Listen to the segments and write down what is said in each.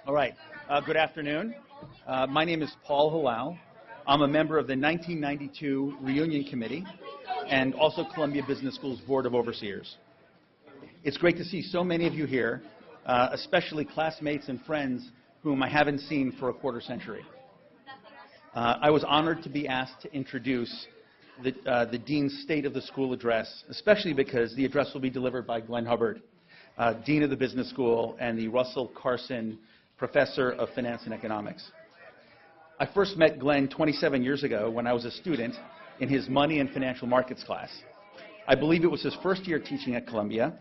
All right. Good afternoon. My name is Paul Halau. I'm a member of the 1992 Reunion Committee and also Columbia Business School's Board of Overseers. It's great to see so many of you here, especially classmates and friends whom I haven't seen for a quarter century. I was honored to be asked to introduce the Dean's State of the School address, especially because the address will be delivered by Glenn Hubbard, Dean of the Business School and the Russell Carson Professor of Finance and Economics. I first met Glenn 27 years ago when I was a student in his money and financial markets class. I believe it was his first year teaching at Columbia,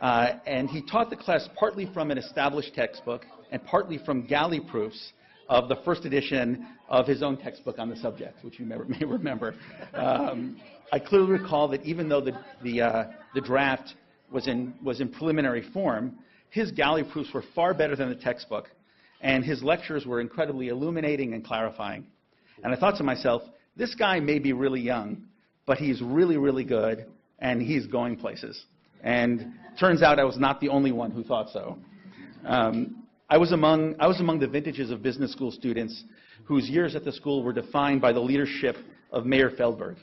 and he taught the class partly from an established textbook and partly from galley proofs of the first edition of his own textbook on the subject, which you may remember. I clearly recall that even though the draft was in preliminary form, his galley proofs were far better than the textbook, and his lectures were incredibly illuminating and clarifying. And I thought to myself, this guy may be really young, but he's really, really good, and he's going places. And turns out I was not the only one who thought so. I was among the vintages of business school students whose years at the school were defined by the leadership of Mayor Feldberg.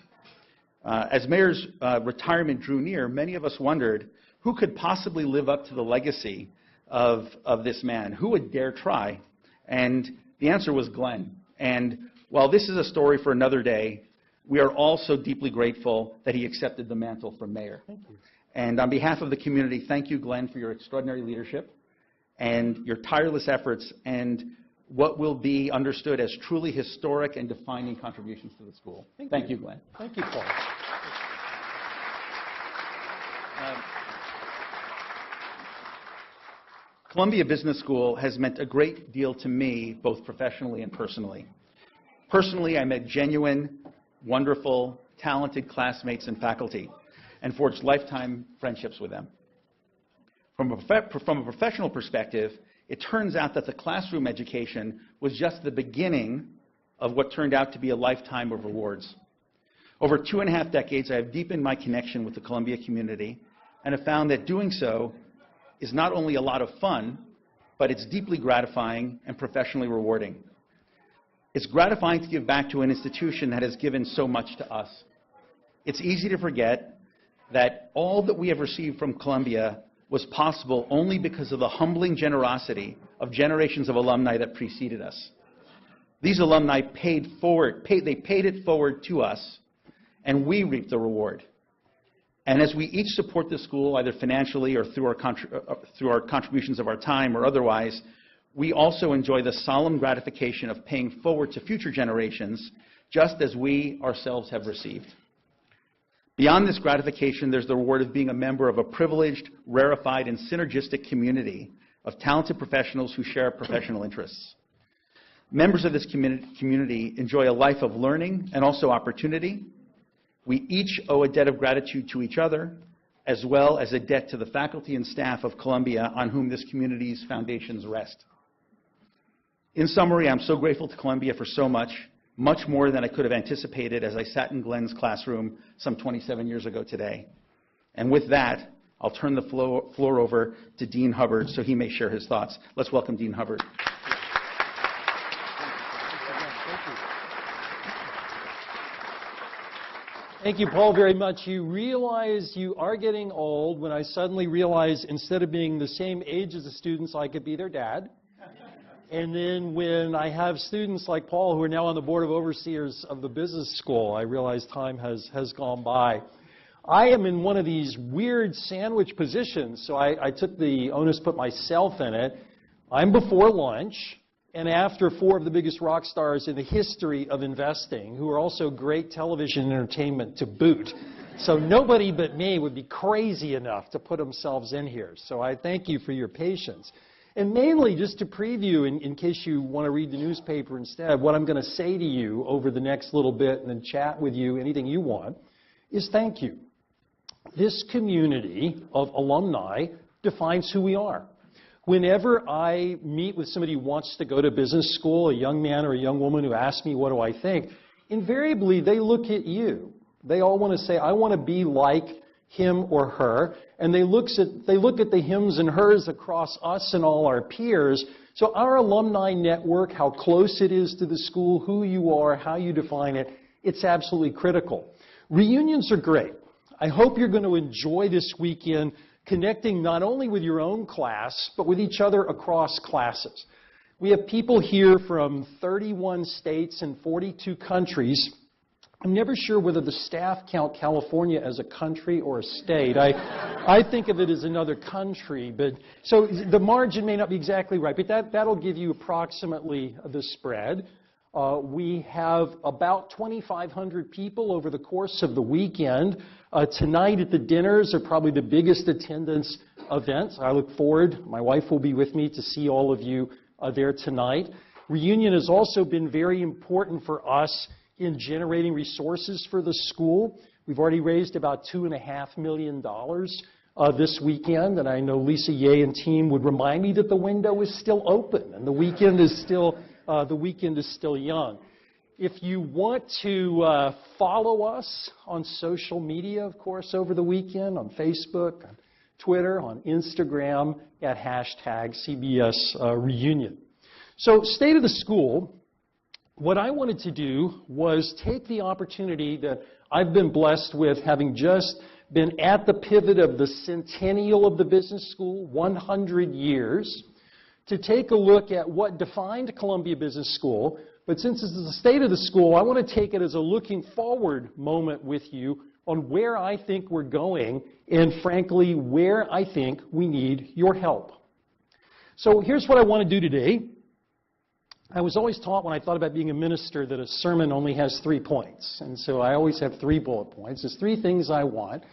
As Mayor's retirement drew near, many of us wondered who could possibly live up to the legacy of this man? Who would dare try? And the answer was Glenn. And while this is a story for another day, we are all so deeply grateful that he accepted the mantle from Mayor. Thank you. And on behalf of the community, thank you, Glenn, for your extraordinary leadership and your tireless efforts and what will be understood as truly historic and defining contributions to the school. Thank you, Glenn. Thank you, Paul. Columbia Business School has meant a great deal to me, both professionally and personally. Personally, I met genuine, wonderful, talented classmates and faculty and forged lifetime friendships with them. From a professional perspective, it turns out that the classroom education was just the beginning of what turned out to be a lifetime of rewards. Over 2.5 decades, I have deepened my connection with the Columbia community and have found that doing so is not only a lot of fun, but it's deeply gratifying and professionally rewarding. It's gratifying to give back to an institution that has given so much to us. It's easy to forget that all that we have received from Columbia was possible only because of the humbling generosity of generations of alumni that preceded us. These alumni paid it forward to us, and we reaped the reward. And as we each support the school, either financially or through our contributions of our time or otherwise, we also enjoy the solemn gratification of paying forward to future generations, just as we ourselves have received. Beyond this gratification, there's the reward of being a member of a privileged, rarefied, and synergistic community of talented professionals who share professional interests. Members of this community enjoy a life of learning and also opportunity. We each owe a debt of gratitude to each other, as well as a debt to the faculty and staff of Columbia on whom this community's foundations rest. In summary, I'm so grateful to Columbia for so much more than I could have anticipated as I sat in Glenn's classroom some 27 years ago today. And with that, I'll turn the floor over to Dean Hubbard so he may share his thoughts. Let's welcome Dean Hubbard. Thank you, Paul, very much. You realize you are getting old when I suddenly realize instead of being the same age as the students, I could be their dad. And then when I have students like Paul who are now on the Board of Overseers of the business school, I realize time has gone by. I am in one of these weird sandwich positions, so I took the onus, put myself in it. I'm before lunch and after 4 of the biggest rock stars in the history of investing, who are also great television entertainment to boot. So nobody but me would be crazy enough to put themselves in here. So I thank you for your patience. And mainly just to preview, in case you want to read the newspaper instead, what I'm going to say to you over the next little bit and then chat with you, anything you want, is thank you. This community of alumni defines who we are. Whenever I meet with somebody who wants to go to business school, a young man or a young woman who asks me what do I think, invariably they look at you. They all want to say, I want to be like him or her, and they look at the hims and hers across us and all our peers. So our alumni network, how close it is to the school, who you are, how you define it, it's absolutely critical. Reunions are great. I hope you're going to enjoy this weekend connecting not only with your own class, but with each other across classes. We have people here from 31 states and 42 countries. I'm never sure whether the staff count California as a country or a state. I think of it as another country, but so the margin may not be exactly right, but that'll give you approximately the spread. We have about 2,500 people over the course of the weekend. Tonight at the dinners are probably the biggest attendance events. I look forward, my wife will be with me, to see all of you there tonight. Reunion has also been very important for us in generating resources for the school. We've already raised about $2.5 million this weekend, and I know Lisa Ye and team would remind me that the window is still open and the weekend is still young. If you want to follow us on social media, of course, over the weekend, on Facebook, on Twitter, on Instagram, at #CBS Reunion. So, State of the School, what I wanted to do was take the opportunity that I've been blessed with, having just been at the pivot of the Centennial of the business school, 100 years, to take a look at what defined Columbia Business School. But since this is the state of the school, I want to take it as a looking forward moment with you on where I think we're going and, frankly, where I think we need your help. So here's what I want to do today. I was always taught when I thought about being a minister that a sermon only has 3 points. And so I always have 3 bullet points. There's 3 things I want.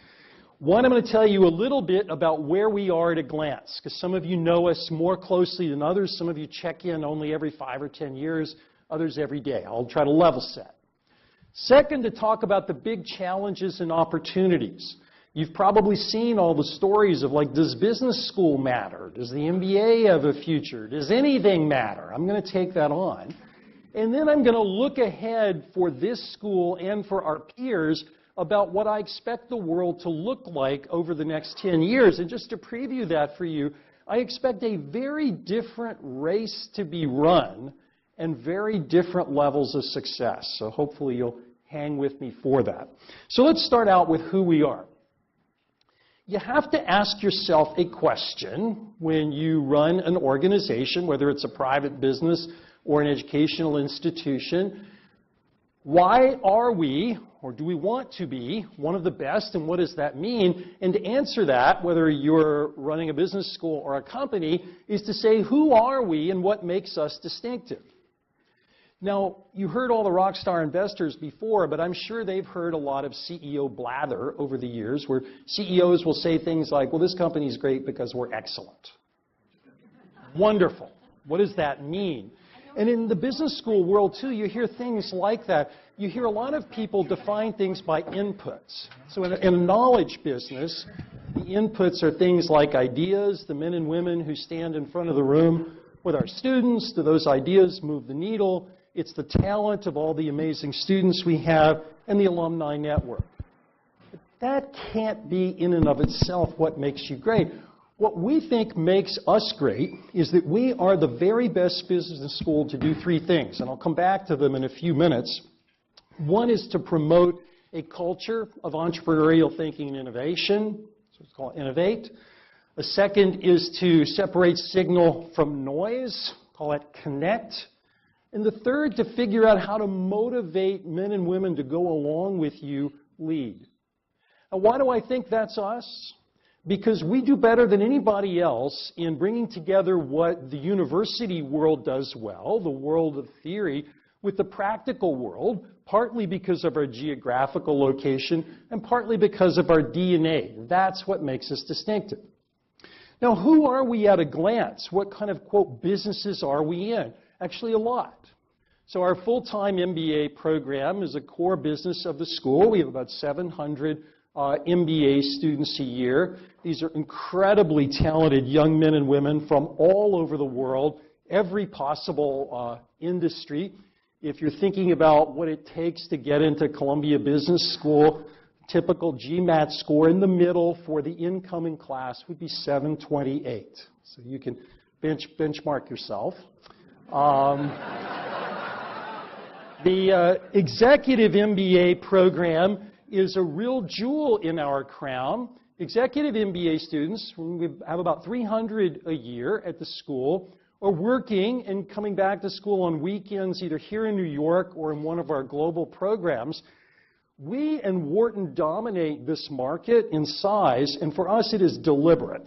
One, I'm going to tell you a little bit about where we are at a glance, because some of you know us more closely than others. Some of you check in only every 5 or 10 years, others every day. I'll try to level set. Second, to talk about the big challenges and opportunities. You've probably seen all the stories of, like, does business school matter? Does the MBA have a future? Does anything matter? I'm going to take that on. And then I'm going to look ahead for this school and for our peers about what I expect the world to look like over the next 10 years. And just to preview that for you, I expect a very different race to be run and very different levels of success. So hopefully you'll hang with me for that. So let's start out with who we are. You have to ask yourself a question when you run an organization, whether it's a private business or an educational institution. Why are we, or do we want to be, one of the best, and what does that mean? And to answer that, whether you're running a business school or a company, is to say, who are we and what makes us distinctive? Now, you heard all the rock star investors before, but I'm sure they've heard a lot of CEO blather over the years, where CEOs will say things like, well, this company's great because we're excellent. Wonderful. What does that mean? And in the business school world, too, you hear things like that. You hear a lot of people define things by inputs. So in a knowledge business, the inputs are things like ideas, the men and women who stand in front of the room with our students. Do those ideas move the needle? It's the talent of all the amazing students we have and the Alumni Network. But that can't be in and of itself what makes you great. What we think makes us great is that we are the very best business school to do 3 things, and I'll come back to them in a few minutes. One is to promote a culture of entrepreneurial thinking and innovation, so it's called Innovate. A second is to separate signal from noise, call it Connect. And the third, to figure out how to motivate men and women to go along with you, Lead. Now, why do I think that's us? Because we do better than anybody else in bringing together what the university world does well, the world of theory, with the practical world, partly because of our geographical location and partly because of our DNA. That's what makes us distinctive. Now, who are we at a glance? What kind of, quote, businesses are we in? Actually, a lot. So our full-time MBA program is a core business of the school. We have about 700 MBA students a year. These are incredibly talented young men and women from all over the world, every possible industry. If you're thinking about what it takes to get into Columbia Business School, Typical GMAT score in the middle for the incoming class would be 728. So you can benchmark yourself. The Executive MBA program is a real jewel in our crown. Executive MBA students, we have about 300 a year at the school, are working and coming back to school on weekends, either here in New York or in one of our global programs. We and Wharton dominate this market in size, and for us it is deliberate.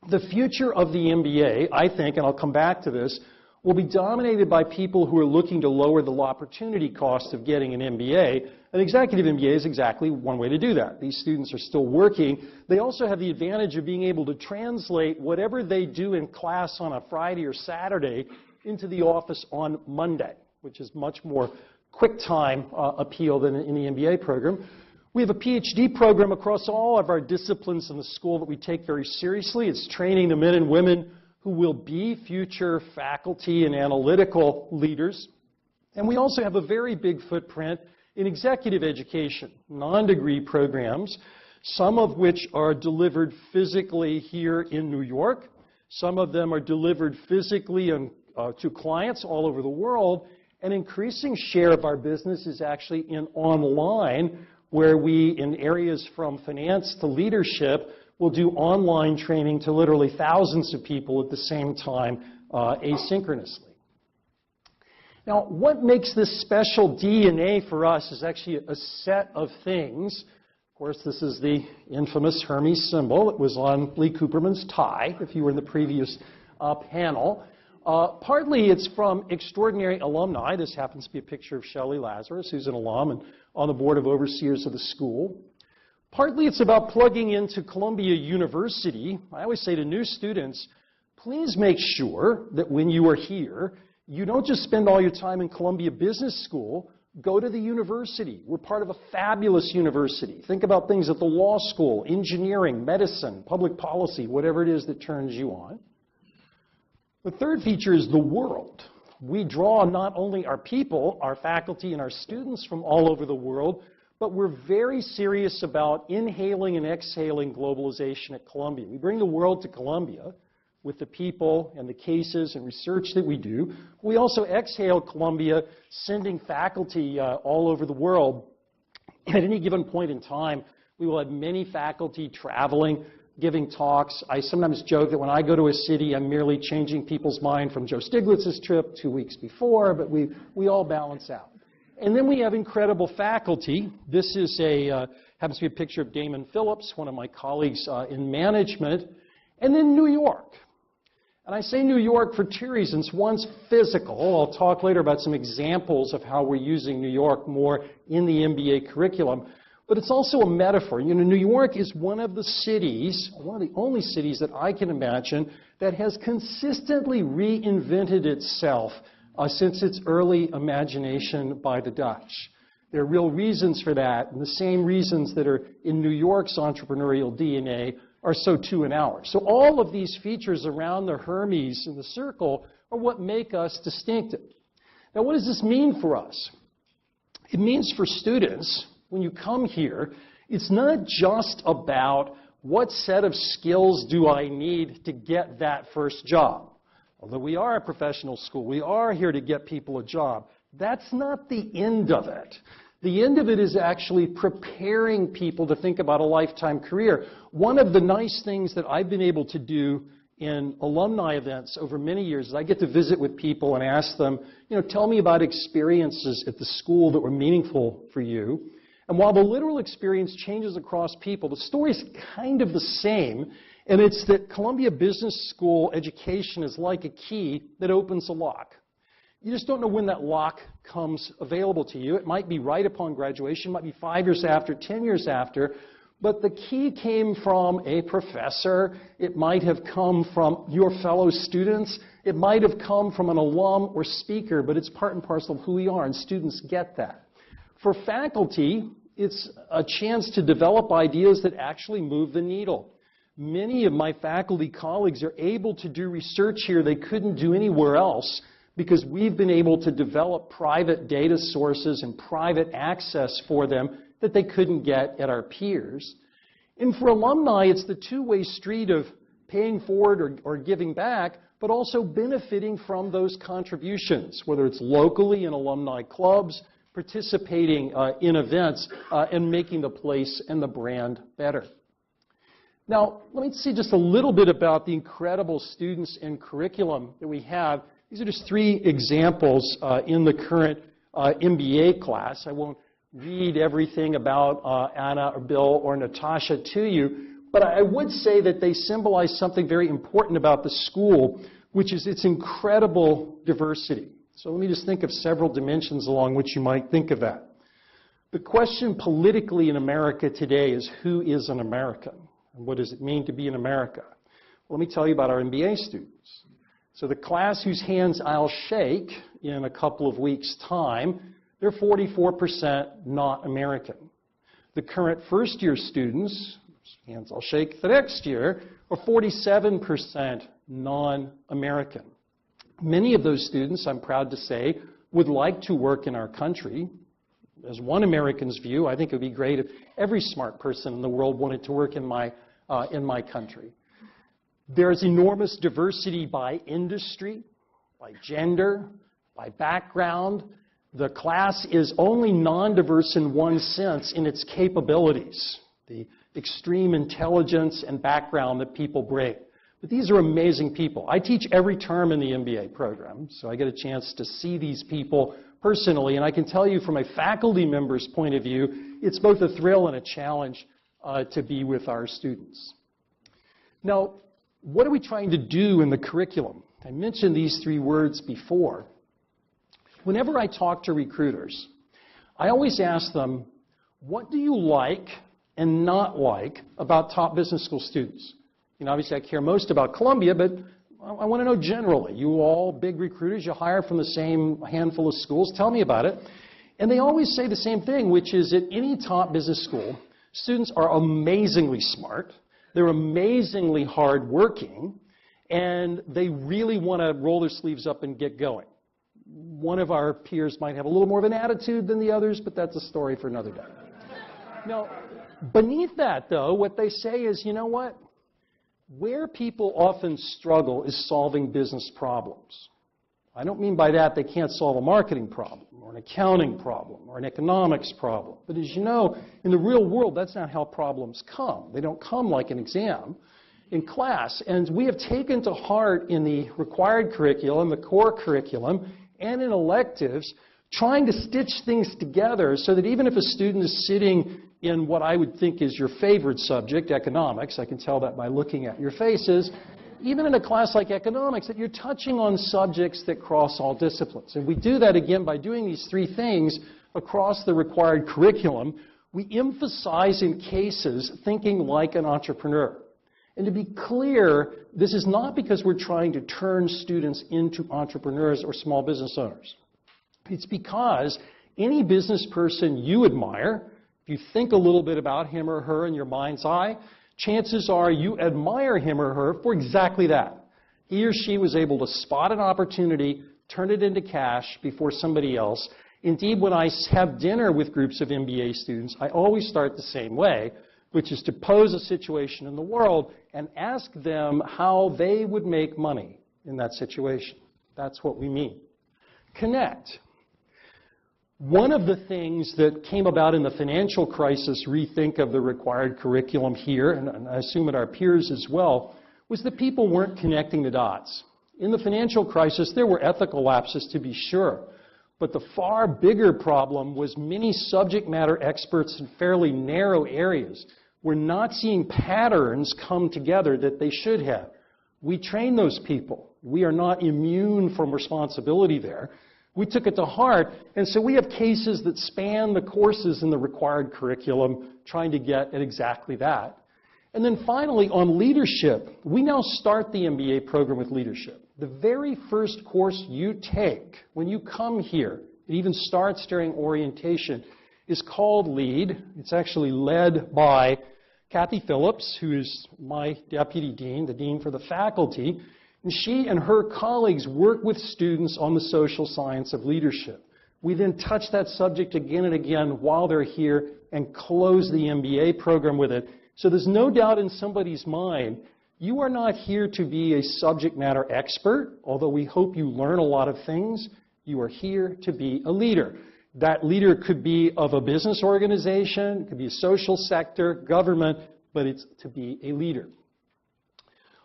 The future of the MBA, I think, and I'll come back to this, will be dominated by people who are looking to lower the opportunity cost of getting an MBA. An executive MBA is exactly one way to do that. These students are still working. They also have the advantage of being able to translate whatever they do in class on a Friday or Saturday into the office on Monday, which is much more quick time appeal than in the MBA program. We have a PhD program across all of our disciplines in the school that we take very seriously. It's training the men and women who will be future faculty and analytical leaders. And we also have a very big footprint in executive education, non-degree programs, some of which are delivered physically here in New York. Some of them are delivered physically to clients all over the world. An increasing share of our business is actually in online, where we, in areas from finance to leadership, will do online training to literally thousands of people at the same time, asynchronously. Now, what makes this special DNA for us is actually a set of things. Of course, this is the infamous Hermes symbol. It was on Lee Cooperman's tie, if you were in the previous panel. Partly it's from extraordinary alumni. This happens to be a picture of Shelley Lazarus, who's an alum and on the board of overseers of the school. Partly it's about plugging into Columbia University. I always say to new students, please make sure that when you are here, you don't just spend all your time in Columbia Business School. Go to the university. We're part of a fabulous university. Think about things at the law school, engineering, medicine, public policy, whatever it is that turns you on. The third feature is the world. We draw not only our people, our faculty, and our students from all over the world, but we're very serious about inhaling and exhaling globalization at Columbia. We bring the world to Columbia with the people and the cases and research that we do. We also exhale Columbia, sending faculty all over the world. At any given point in time, we will have many faculty traveling, giving talks. I sometimes joke that when I go to a city, I'm merely changing people's mind from Joe Stiglitz's trip 2 weeks before, but we all balance out. And then we have incredible faculty. This is happens to be a picture of Damon Phillips, one of my colleagues in management. And then New York. And I say New York for two reasons. One's physical. I'll talk later about some examples of how we're using New York more in the MBA curriculum. But it's also a metaphor. You know, New York is one of the cities, one of the only cities that I can imagine that has consistently reinvented itself since its early imagination by the Dutch. There are real reasons for that, and the same reasons that are in New York's entrepreneurial DNA are so too in ours. So all of these features around the Hermes and the circle are what make us distinctive. Now, what does this mean for us? It means for students, when you come here, it's not just about what set of skills do I need to get that first job. Although we are a professional school, we are here to get people a job. That's not the end of it. The end of it is actually preparing people to think about a lifetime career. One of the nice things that I've been able to do in alumni events over many years is I get to visit with people and ask them, you know, tell me about experiences at the school that were meaningful for you. And while the literal experience changes across people, the story is kind of the same. And it's that Columbia Business School education is like a key that opens a lock. You just don't know when that lock comes available to you. It might be right upon graduation, it might be 5 years after, 10 years after, but the key came from a professor. It might have come from your fellow students. It might have come from an alum or speaker, but it's part and parcel of who we are, and students get that. For faculty, it's a chance to develop ideas that actually move the needle. Many of my faculty colleagues are able to do research here they couldn't do anywhere else, because we've been able to develop private data sources and private access for them that they couldn't get at our peers. And for alumni, it's the two-way street of paying forward or giving back, but also benefiting from those contributions, whether it's locally in alumni clubs, participating in events, and making the place and the brand better. Now, let me say just a little bit about the incredible students and curriculum that we have. These are just 3 examples in the current MBA class. I won't read everything about Anna or Bill or Natasha to you, but I would say that they symbolize something very important about the school, which is its incredible diversity. So let me just think of several dimensions along which you might think of that. The question politically in America today is, who is an American? And what does it mean to be an America? Well, let me tell you about our MBA students. So the class whose hands I'll shake in a couple of weeks' time, they're 44% not American. The current first-year students, whose hands I'll shake the next year, are 47% non-American. Many of those students, I'm proud to say, would like to work in our country. As one American's view, I think it would be great if every smart person in the world wanted to work in my country. There's enormous diversity by industry, by gender, by background. The class is only non-diverse in one sense in its capabilities, the extreme intelligence and background that people bring. But these are amazing people. I teach every term in the MBA program, so I get a chance to see these people personally, and I can tell you from a faculty member's point of view, it's both a thrill and a challenge to be with our students. Now, what are we trying to do in the curriculum? I mentioned these 3 words before. Whenever I talk to recruiters, I always ask them, what do you like and not like about top business school students? You know, obviously I care most about Columbia, but I want to know generally. You all big recruiters, you hire from the same handful of schools. Tell me about it. And they always say the same thing, which is at any top business school, students are amazingly smart. They're amazingly hardworking, and they really want to roll their sleeves up and get going. One of our peers might have a little more of an attitude than the others, but that's a story for another day. Now, beneath that, though, what they say is, you know what? Where people often struggle is solving business problems. I don't mean by that they can't solve a marketing problem or an accounting problem or an economics problem. But as you know, in the real world, that's not how problems come. They don't come like an exam in class. And we have taken to heart in the required curriculum, the core curriculum, and in electives, trying to stitch things together so that even if a student is sitting in what I would think is your favorite subject, economics, I can tell that by looking at your faces, even in a class like economics, that you're touching on subjects that cross all disciplines. And we do that, again, by doing these 3 things across the required curriculum. We emphasize in cases thinking like an entrepreneur. And to be clear, this is not because we're trying to turn students into entrepreneurs or small business owners. It's because any business person you admire, if you think a little bit about him or her in your mind's eye, chances are you admire him or her for exactly that. He or she was able to spot an opportunity, turn it into cash before somebody else. Indeed, when I have dinner with groups of MBA students, I always start the same way, which is to pose a situation in the world and ask them how they would make money in that situation. That's what we mean. Connect. One of the things that came about in the financial crisis rethink of the required curriculum here, and I assume at our peers as well, was that people weren't connecting the dots. In the financial crisis, there were ethical lapses, to be sure, but the far bigger problem was many subject matter experts in fairly narrow areas were not seeing patterns come together that they should have. We train those people. We are not immune from responsibility there. We took it to heart, and so we have cases that span the courses in the required curriculum trying to get at exactly that. And then finally, on leadership, we now start the MBA program with leadership. The very first course you take when you come here, it even starts during orientation, is called LEAD. It's actually led by Kathy Phillips, who is my deputy dean, the dean for the faculty. And she and her colleagues work with students on the social science of leadership. We then touch that subject again and again while they're here and close the MBA program with it. So there's no doubt in somebody's mind, you are not here to be a subject matter expert, although we hope you learn a lot of things. You are here to be a leader. That leader could be of a business organization, it could be a social sector, government, but it's to be a leader.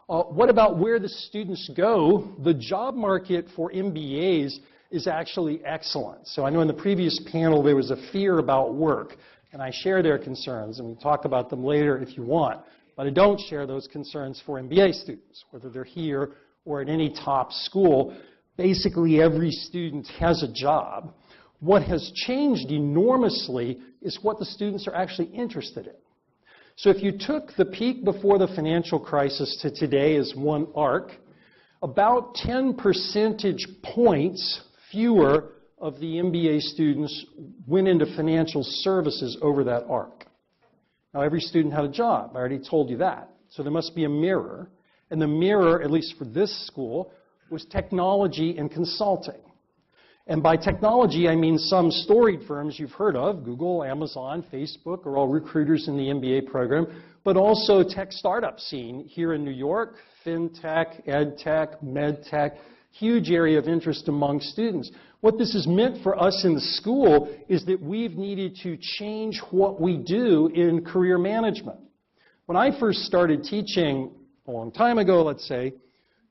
What about where the students go? The job market for MBAs is actually excellent. So I know in the previous panel there was a fear about work, and I share their concerns, and we'll talk about them later if you want. But I don't share those concerns for MBA students, whether they're here or at any top school. Basically, every student has a job. What has changed enormously is what the students are actually interested in. So if you took the peak before the financial crisis to today as one arc, about 10 percentage points fewer of the MBA students went into financial services over that arc. Now, every student had a job. I already told you that. So there must be a mirror. And the mirror, at least for this school, was technology and consulting. And by technology, I mean some storied firms you've heard of, Google, Amazon, Facebook, are all recruiters in the MBA program, but also tech startup scene here in New York, fintech, edtech, medtech, huge area of interest among students. What this has meant for us in the school is that we've needed to change what we do in career management. When I first started teaching a long time ago, let's say,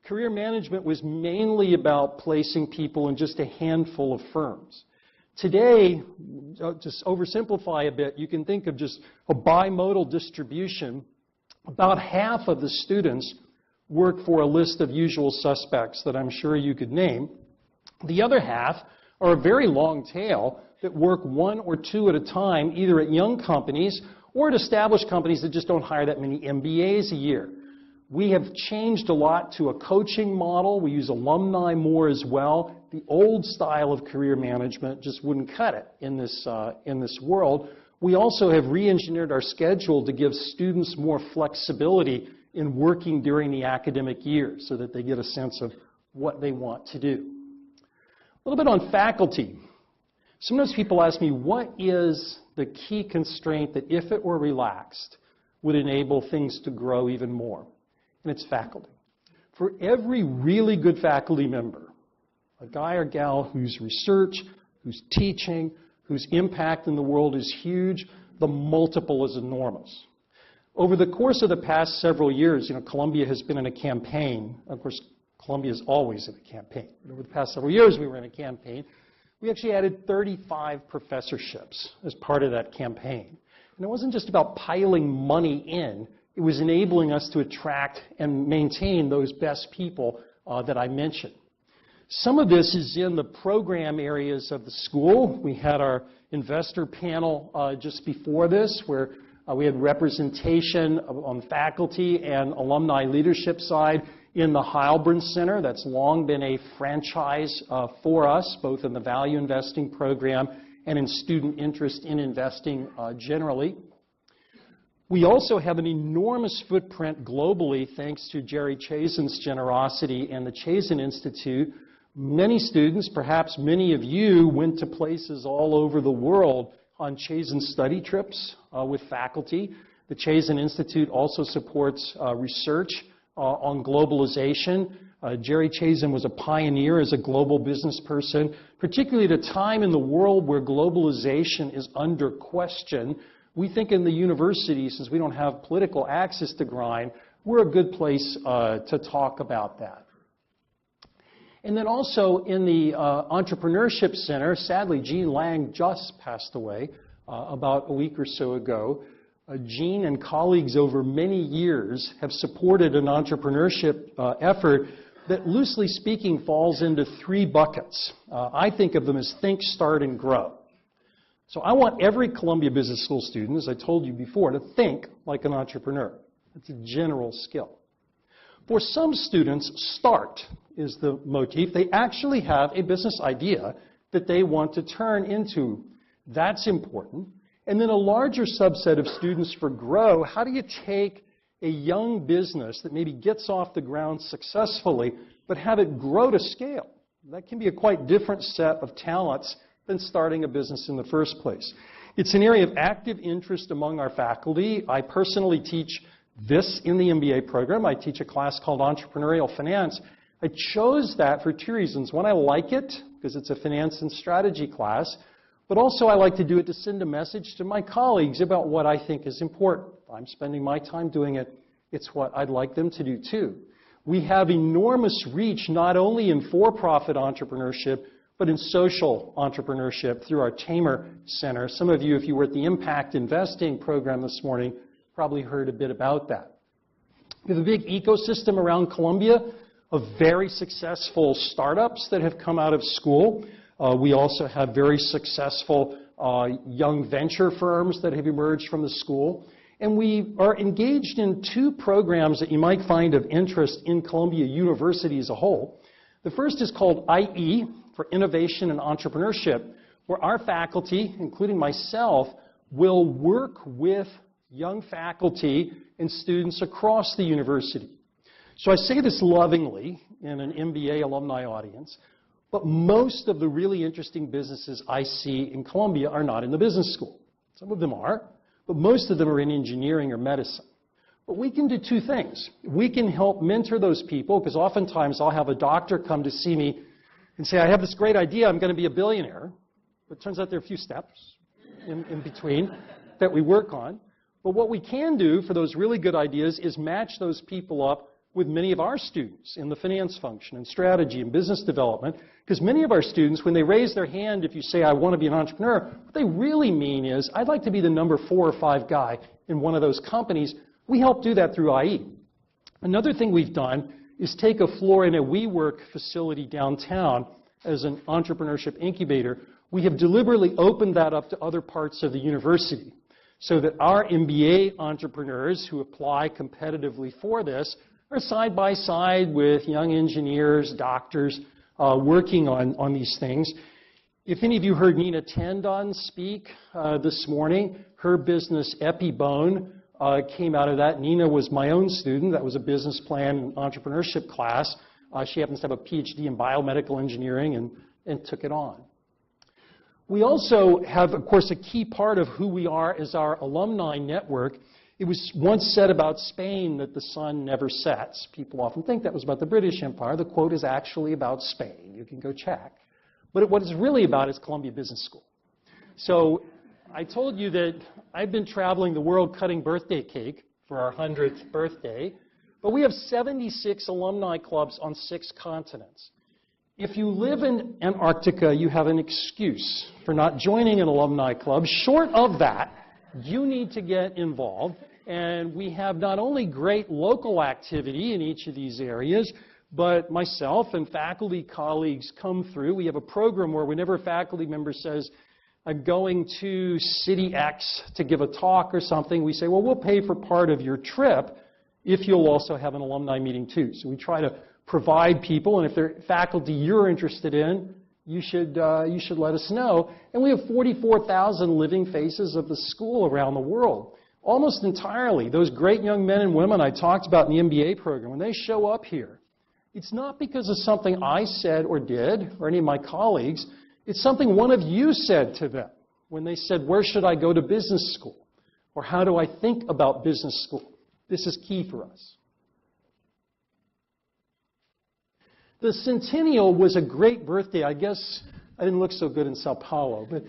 career management was mainly about placing people in just a handful of firms. Today, just oversimplify a bit, you can think of just a bimodal distribution. About half of the students work for a list of usual suspects that I'm sure you could name. The other half are a very long tail that work one or two at a time, either at young companies or at established companies that just don't hire that many MBAs a year. We have changed a lot to a coaching model. We use alumni more as well. The old style of career management just wouldn't cut it in this world. We also have re-engineered our schedule to give students more flexibility in working during the academic year so that they get a sense of what they want to do. A little bit on faculty. Sometimes people ask me, what is the key constraint that, if it were relaxed, would enable things to grow even more? And it's faculty. For every really good faculty member, a guy or gal whose research, who's teaching, whose impact in the world is huge, the multiple is enormous. Over the course of the past several years, Columbia has been in a campaign. Of course, Columbia is always in a campaign. But over the past several years, we were in a campaign. We actually added 35 professorships as part of that campaign. And it wasn't just about piling money in. It was enabling us to attract and maintain those best people that I mentioned. Some of this is in the program areas of the school. We had our investor panel just before this, where we had representation on faculty and alumni leadership side in the Heilbronn Center. That's long been a franchise for us, both in the value investing program and in student interest in investing generally. We also have an enormous footprint globally, thanks to Jerry Chasen's generosity and the Chasen Institute. Many students, perhaps many of you, went to places all over the world on Chasen study trips with faculty. The Chasen Institute also supports research on globalization. Jerry Chasen was a pioneer as a global business person, particularly at a time in the world where globalization is under question. We think in the university, since we don't have political axis to grind, we're a good place to talk about that. And then also in the Entrepreneurship Center, sadly, Jean Lang just passed away about a week or so ago. Jean and colleagues over many years have supported an entrepreneurship effort that, loosely speaking, falls into three buckets. I think of them as think, start, and grow. So I want every Columbia Business School student, as I told you before, to think like an entrepreneur. It's a general skill. For some students, start is the motif. They actually have a business idea that they want to turn into. That's important. And then a larger subset of students for grow, how do you take a young business that maybe gets off the ground successfully, but have it grow to scale? That can be a quite different set of talents than starting a business in the first place. It's an area of active interest among our faculty. I personally teach this in the MBA program. I teach a class called Entrepreneurial Finance. I chose that for two reasons. One, I like it because it's a finance and strategy class, but also I like to do it to send a message to my colleagues about what I think is important. If I'm spending my time doing it, it's what I'd like them to do too. We have enormous reach not only in for-profit entrepreneurship, but in social entrepreneurship through our Chasen Center. Some of you, if you were at the Impact Investing program this morning, probably heard a bit about that. We have a big ecosystem around Columbia of very successful startups that have come out of school. We also have very successful young venture firms that have emerged from the school. And we are engaged in two programs that you might find of interest in Columbia University as a whole. The first is called IE, for Innovation and Entrepreneurship, where our faculty, including myself, will work with young faculty and students across the university. So I say this lovingly in an MBA alumni audience, but most of the really interesting businesses I see in Columbia are not in the business school. Some of them are, but most of them are in engineering or medicine. But we can do two things. We can help mentor those people, because oftentimes I'll have a doctor come to see me and say, I have this great idea, I'm going to be a billionaire. But it turns out there are a few steps in between that we work on. But what we can do for those really good ideas is match those people up with many of our students in the finance function and strategy and business development. Because many of our students, when they raise their hand, if you say, I want to be an entrepreneur, what they really mean is, I'd like to be the number 4 or 5 guy in one of those companies. We help do that through IE. Another thing we've done is take a floor in a WeWork facility downtown as an entrepreneurship incubator. We have deliberately opened that up to other parts of the university so that our MBA entrepreneurs who apply competitively for this are side by side with young engineers, doctors, working on these things. If any of you heard Nina Tandon speak this morning, her business Epibone came out of that. Nina was my own student. That was a business plan and entrepreneurship class. She happens to have a PhD in biomedical engineering and took it on. We also have, of course, a key part of who we are is our Alumni Network. It was once said about Spain that the sun never sets. People often think that was about the British Empire. The quote is actually about Spain. You can go check. But what it's really about is Columbia Business School. So I told you that I've been traveling the world cutting birthday cake for our 100th birthday, but we have 76 alumni clubs on 6 continents. If you live in Antarctica, you have an excuse for not joining an alumni club. Short of that, you need to get involved. And we have not only great local activity in each of these areas, but myself and faculty colleagues come through. We have a program where whenever a faculty member says, I'm going to City X to give a talk or something, we say, well, we'll pay for part of your trip if you'll also have an alumni meeting too. So we try to provide people, and if they're faculty you're interested in, you should let us know. And we have 44,000 living faces of the school around the world. Almost entirely, those great young men and women I talked about in the MBA program, when they show up here, it's not because of something I said or did, or any of my colleagues. It's something one of you said to them when they said, where should I go to business school? Or how do I think about business school? This is key for us. The Centennial was a great birthday. I guess I didn't look so good in Sao Paulo, but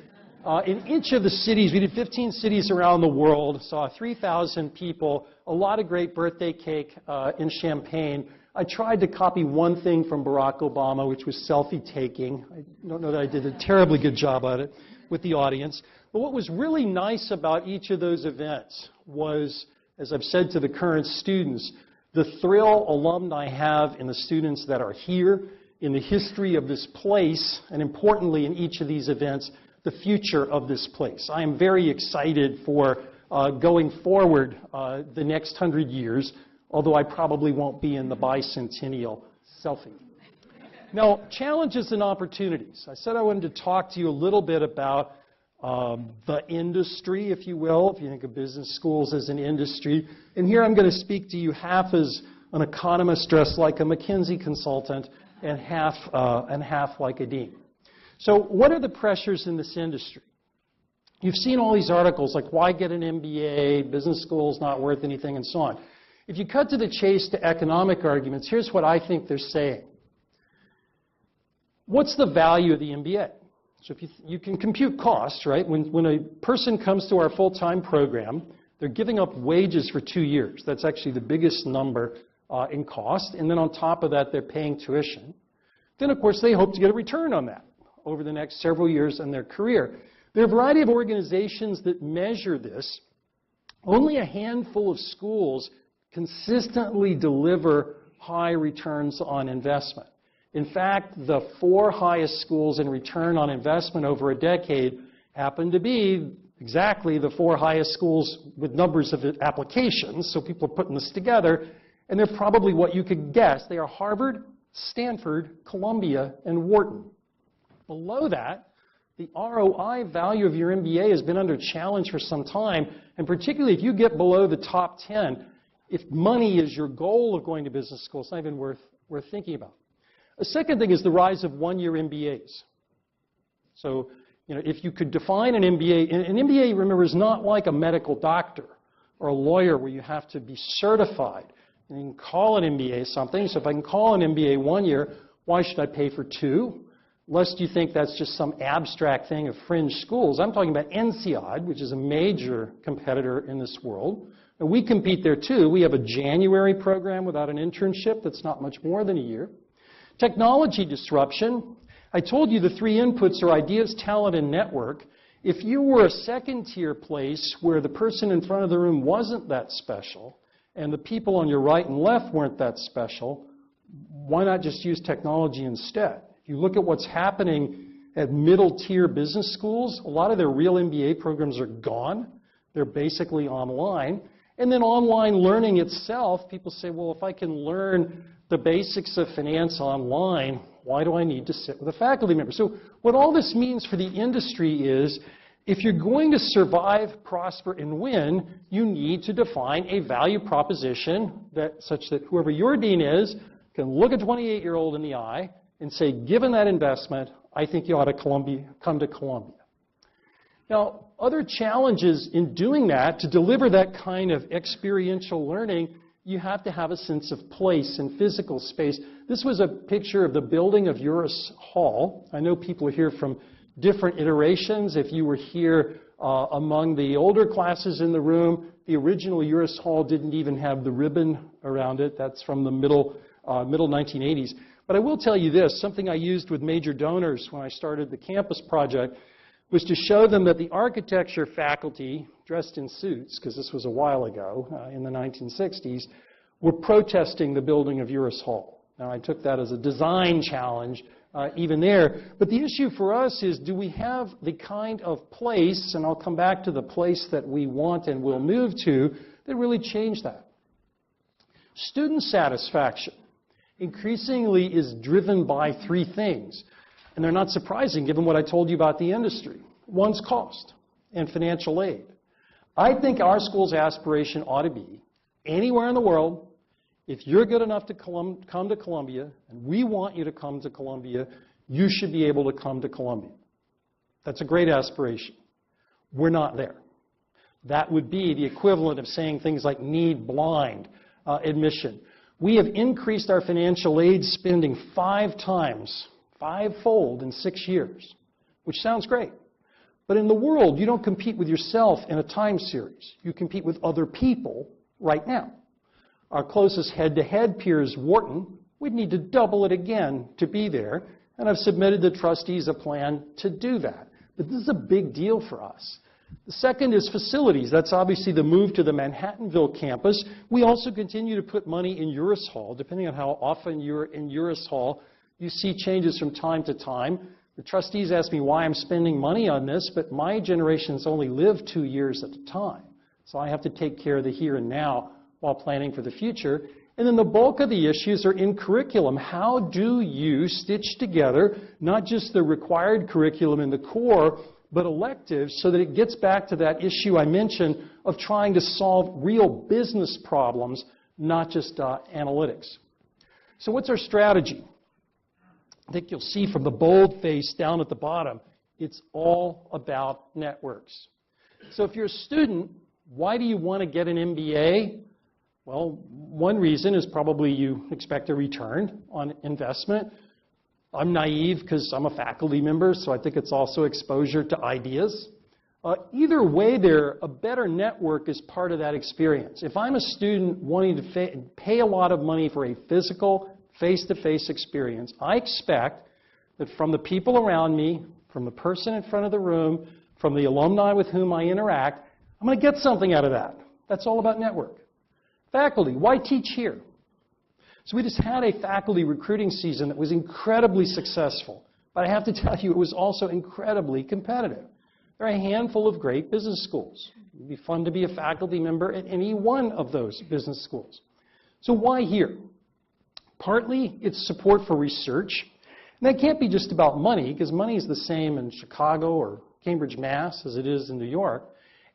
in each of the cities, we did 15 cities around the world, saw 3,000 people, a lot of great birthday cake in Champagne. I tried to copy one thing from Barack Obama, which was selfie taking. I don't know that I did a terribly good job at it with the audience. But what was really nice about each of those events was, as I've said to the current students, the thrill alumni have in the students that are here, in the history of this place, and importantly in each of these events, the future of this place. I am very excited for going forward the next 100 years, although I probably won't be in the bicentennial selfie. Now, challenges and opportunities. I said I wanted to talk to you a little bit about the industry, if you will, if you think of business schools as an industry. And here I'm going to speak to you half as an economist dressed like a McKinsey consultant and half like a dean. So what are the pressures in this industry? You've seen all these articles like why get an MBA, business school is not worth anything, and so on. If you cut to the chase to economic arguments, here's what I think they're saying. What's the value of the MBA? So if you can compute costs, right? When a person comes to our full-time program, they're giving up wages for 2 years. That's actually the biggest number in cost. And then on top of that, they're paying tuition. Then, of course, they hope to get a return on that over the next several years in their career. There are a variety of organizations that measure this. Only a handful of schools consistently deliver high returns on investment. In fact, the 4 highest schools in return on investment over a decade happen to be exactly the 4 highest schools with numbers of applications. So people are putting this together, and they're probably what you could guess. They are Harvard, Stanford, Columbia, and Wharton. Below that, the ROI value of your MBA has been under challenge for some time, and particularly if you get below the top 10, if money is your goal of going to business school, it's not even worth thinking about. A second thing is the rise of one-year MBAs. So, if you could define an MBA, an MBA, remember, is not like a medical doctor or a lawyer where you have to be certified. And you can call an MBA something. So if I can call an MBA 1 year, why should I pay for 2? Lest you think that's just some abstract thing of fringe schools. I'm talking about NCOD, which is a major competitor in this world. And we compete there too. We have a January program without an internship that's not much more than a year. Technology disruption. I told you the 3 inputs are ideas, talent, and network. If you were a second-tier place where the person in front of the room wasn't that special and the people on your right and left weren't that special, why not just use technology instead? If you look at what's happening at middle-tier business schools, a lot of their real MBA programs are gone. They're basically online. And then online learning itself, people say, well, if I can learn the basics of finance online, why do I need to sit with a faculty member? So what all this means for the industry is if you're going to survive, prosper, and win, you need to define a value proposition such that whoever your dean is can look a 28-year-old in the eye and say, given that investment, I think you ought to come to Columbia. Now, other challenges in doing that, to deliver that kind of experiential learning, you have to have a sense of place and physical space. This was a picture of the building of Uris Hall. I know people are here from different iterations. If you were here among the older classes in the room, the original Uris Hall didn't even have the ribbon around it. That's from the middle 1980s. But I will tell you this, something I used with major donors when I started the campus project was to show them that the architecture faculty, dressed in suits, because this was a while ago, in the 1960s, were protesting the building of Uris Hall. Now, I took that as a design challenge even there. But the issue for us is, do we have the kind of place, and I'll come back to the place that we want and will move to, that really change that? Student satisfaction increasingly is driven by 3 things. And they're not surprising given what I told you about the industry. One's cost and financial aid. I think our school's aspiration ought to be, anywhere in the world, if you're good enough to come to Columbia, and we want you to come to Columbia, you should be able to come to Columbia. That's a great aspiration. We're not there. That would be the equivalent of saying things like need blind admission. We have increased our financial aid spending 5 times, 5-fold in 6 years, which sounds great. But in the world, you don't compete with yourself in a time series. You compete with other people right now. Our closest head-to-head peer is Wharton. We'd need to double it again to be there. And I've submitted to trustees a plan to do that. But this is a big deal for us. The second is facilities. That's obviously the move to the Manhattanville campus. We also continue to put money in Uris Hall. Depending on how often you're in Uris Hall, you see changes from time to time. The trustees ask me why I'm spending money on this, but my generation's only lived 2 years at a time. So I have to take care of the here and now while planning for the future. And then the bulk of the issues are in curriculum. How do you stitch together not just the required curriculum in the core, but electives, so that it gets back to that issue I mentioned of trying to solve real business problems, not just analytics. So what's our strategy? I think you'll see from the bold face down at the bottom, it's all about networks. So if you're a student, why do you want to get an MBA? Well, one reason is probably you expect a return on investment. I'm naive because I'm a faculty member, so I think it's also exposure to ideas. Either way there, a better network is part of that experience. If I'm a student wanting to pay a lot of money for a physical, face-to-face experience, I expect that from the people around me, from the person in front of the room, from the alumni with whom I interact, I'm going to get something out of that. That's all about network. Faculty, why teach here? So we just had a faculty recruiting season that was incredibly successful. But I have to tell you, it was also incredibly competitive. There are a handful of great business schools. It would be fun to be a faculty member at any one of those business schools. So why here? Partly, it's support for research. And that can't be just about money, because money is the same in Chicago or Cambridge, Mass. as it is in New York.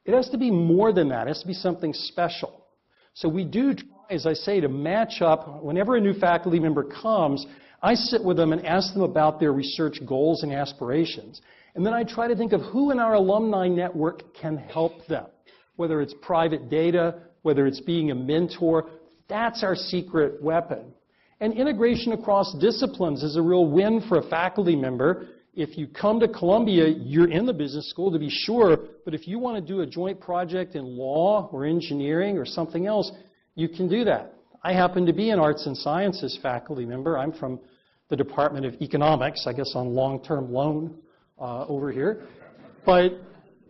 It has to be more than that. It has to be something special. So we do try, as I say, to match up. Whenever a new faculty member comes, I sit with them and ask them about their research goals and aspirations. And then I try to think of who in our alumni network can help them, whether it's private data, whether it's being a mentor. That's our secret weapon. And integration across disciplines is a real win for a faculty member. If you come to Columbia, you're in the business school to be sure, but if you want to do a joint project in law or engineering or something else, you can do that. I happen to be an arts and sciences faculty member. I'm from the Department of Economics, I guess on long-term loan over here. But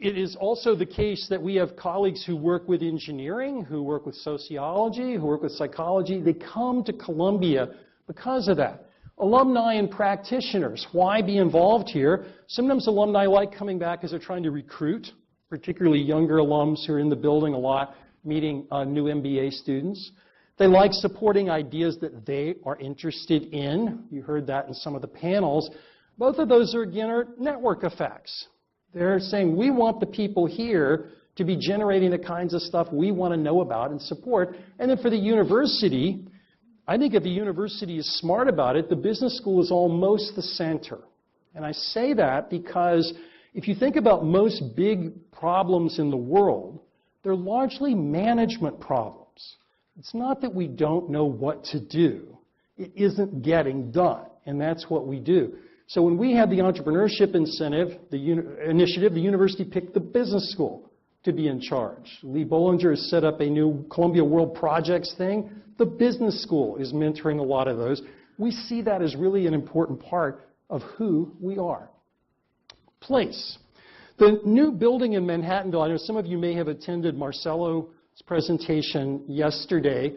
it is also the case that we have colleagues who work with engineering, who work with sociology, who work with psychology. They come to Columbia because of that. Alumni and practitioners, why be involved here? Sometimes alumni like coming back as they're trying to recruit, particularly younger alums who are in the building a lot, meeting new MBA students. They like supporting ideas that they are interested in. You heard that in some of the panels. Both of those are, again, are network effects. They're saying, we want the people here to be generating the kinds of stuff we want to know about and support. And then for the university, I think if the university is smart about it, the business school is almost the center. And I say that because if you think about most big problems in the world, they're largely management problems. It's not that we don't know what to do. It isn't getting done, and that's what we do. So when we had the Entrepreneurship Initiative, the university picked the business school to be in charge. Lee Bollinger has set up a new Columbia World Projects thing. The business school is mentoring a lot of those. We see that as really an important part of who we are. Place. The new building in Manhattanville, I know some of you may have attended Marcelo's presentation yesterday.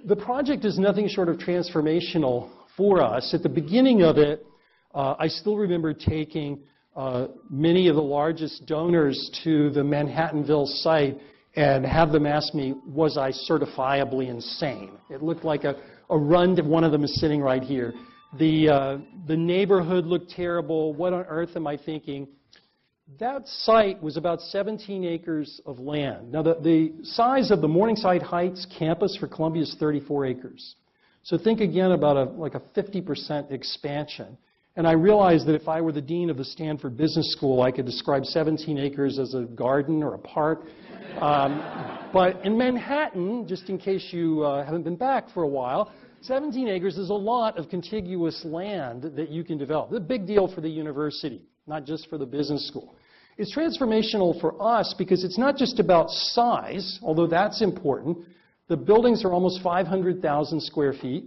The project is nothing short of transformational for us. At the beginning of it, I still remember taking many of the largest donors to the Manhattanville site and have them ask me, was I certifiably insane? It looked like a run. One of them is sitting right here. The neighborhood looked terrible. What on earth am I thinking? That site was about 17 acres of land. Now, the size of the Morningside Heights campus for Columbia is 34 acres. So think again about like a 50% expansion. And I realized that if I were the dean of the Stanford Business School, I could describe 17 acres as a garden or a park. But in Manhattan, just in case you haven't been back for a while, 17 acres is a lot of contiguous land that you can develop. It's a big deal for the university, not just for the business school. It's transformational for us because it's not just about size, although that's important. The buildings are almost 500,000 square feet.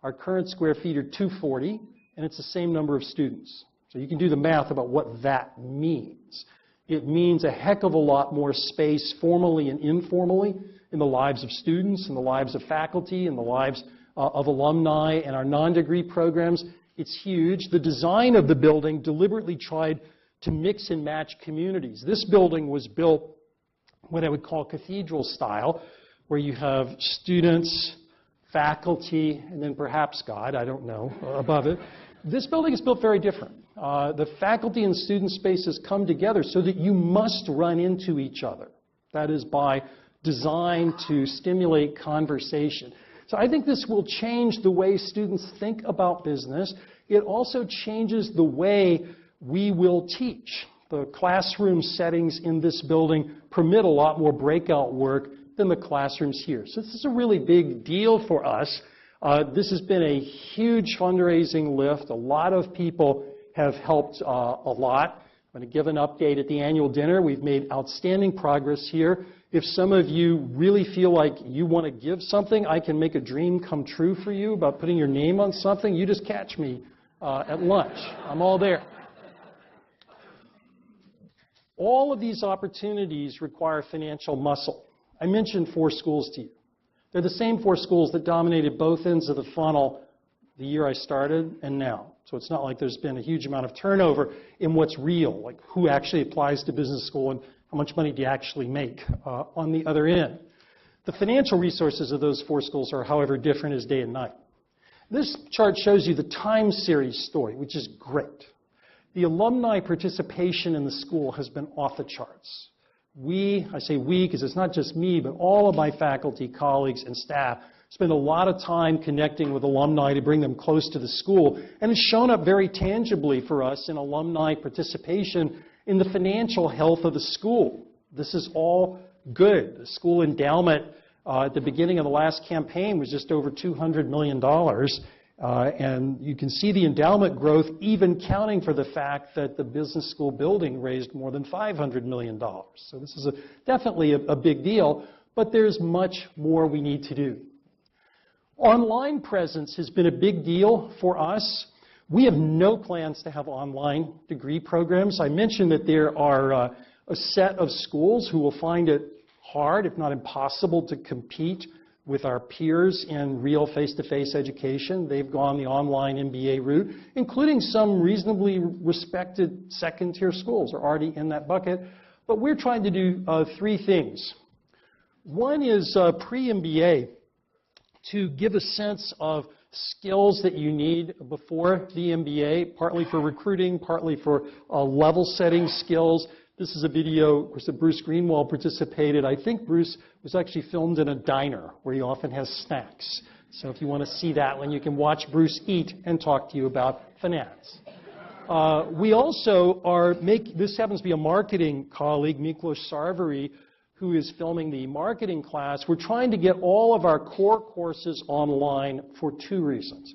Our current square feet are 240. And it's the same number of students. So you can do the math about what that means. It means a heck of a lot more space formally and informally in the lives of students, in the lives of faculty, in the lives of alumni and our non-degree programs. It's huge. The design of the building deliberately tried to mix and match communities. This building was built what I would call cathedral style, where you have students, faculty, and then perhaps God, I don't know, above it. This building is built very different. The faculty and student spaces come together so that you must run into each other. That is by design to stimulate conversation. So I think this will change the way students think about business. It also changes the way we will teach. The classroom settings in this building permit a lot more breakout work than the classrooms here. So this is a really big deal for us. This has been a huge fundraising lift. A lot of people have helped a lot. I'm going to give an update at the annual dinner. We've made outstanding progress here. If some of you really feel like you want to give something, I can make a dream come true for you about putting your name on something. You just catch me at lunch. I'm all there. All of these opportunities require financial muscle. I mentioned 4 schools to you. They're the same 4 schools that dominated both ends of the funnel the year I started and now. So it's not like there's been a huge amount of turnover in what's real, like who actually applies to business school and how much money do you actually make on the other end. The financial resources of those 4 schools are, however, different as day and night. This chart shows you the time series story, which is great. The alumni participation in the school has been off the charts. I say we because it's not just me, but all of my faculty, colleagues, and staff spend a lot of time connecting with alumni to bring them close to the school. And it's shown up very tangibly for us in alumni participation in the financial health of the school. This is all good. The school endowment at the beginning of the last campaign was just over $200 million. And you can see the endowment growth even counting for the fact that the business school building raised more than $500 million. So this is definitely a big deal, but there's much more we need to do. Online presence has been a big deal for us. We have no plans to have online degree programs. I mentioned that there are a set of schools who will find it hard, if not impossible, to compete with our peers in real face-to-face education. They've gone the online MBA route, including some reasonably respected second-tier schools are already in that bucket. But we're trying to do 3 things. One is pre-MBA, to give a sense of skills that you need before the MBA, partly for recruiting, partly for level-setting skills. This is a video, of course, that Bruce Greenwald participated. I think Bruce was actually filmed in a diner where he often has snacks. So if you want to see that one, you can watch Bruce eat and talk to you about finance. We also this happens to be a marketing colleague, Miklos Sarvari, who is filming the marketing class. We're trying to get all of our core courses online for 2 reasons.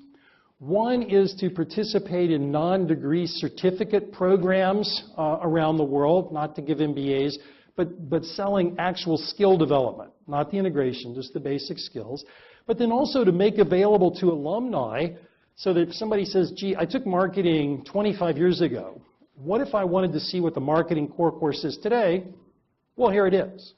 One is to participate in non-degree certificate programs around the world, not to give MBAs, but selling actual skill development, not the integration, just the basic skills. But then also to make available to alumni so that if somebody says, gee, I took marketing 25 years ago. What if I wanted to see what the marketing core course is today? Well, here it is.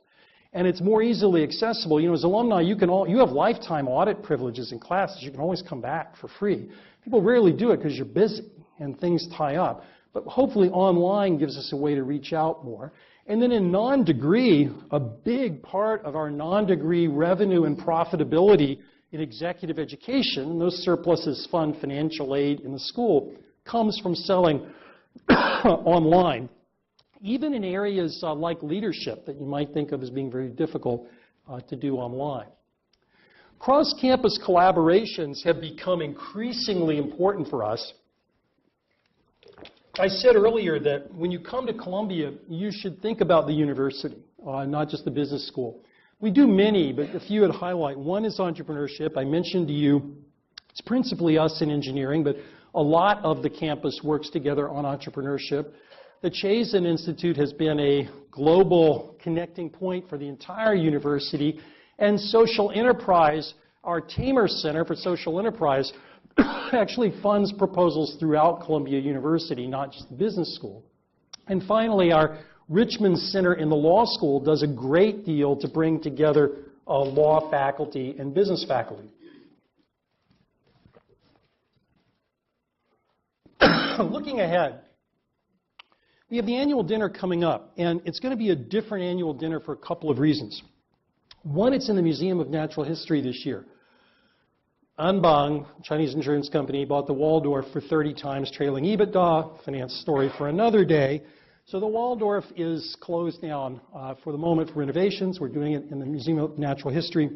And it's more easily accessible. You know, as alumni, you have lifetime audit privileges in classes. You can always come back for free. People rarely do it because you're busy and things tie up. But hopefully online gives us a way to reach out more. And then in non-degree, a big part of our non-degree revenue and profitability in executive education, and those surpluses fund financial aid in the school, comes from selling online. Even in areas like leadership that you might think of as being very difficult to do online. Cross-campus collaborations have become increasingly important for us. I said earlier that when you come to Columbia, you should think about the university, not just the business school. We do many, but a few I'd highlight. One is entrepreneurship. I mentioned to you, it's principally us in engineering, but a lot of the campus works together on entrepreneurship. The Chasen Institute has been a global connecting point for the entire university. And social enterprise, our Tamer Center for Social Enterprise, actually funds proposals throughout Columbia University, not just the business school. And finally, our Richmond Center in the law school does a great deal to bring together law faculty and business faculty. Looking ahead, we have the annual dinner coming up, and it's going to be a different annual dinner for a couple of reasons. One, it's in the Museum of Natural History this year. Anbang, Chinese insurance company, bought the Waldorf for 30 times trailing EBITDA, finance story for another day. So the Waldorf is closed down for the moment for renovations. We're doing it in the Museum of Natural History.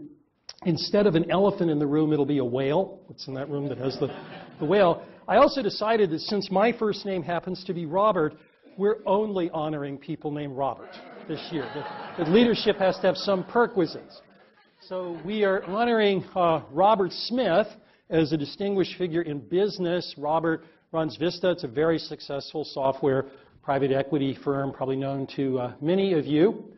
Instead of an elephant in the room, it'll be a whale. What's in that room that has the whale? I also decided that since my first name happens to be Robert, we're only honoring people named Robert this year. That leadership has to have some perquisites. So we are honoring Robert Smith as a distinguished figure in business. Robert runs Vista. It's a very successful software private equity firm, probably known to many of you.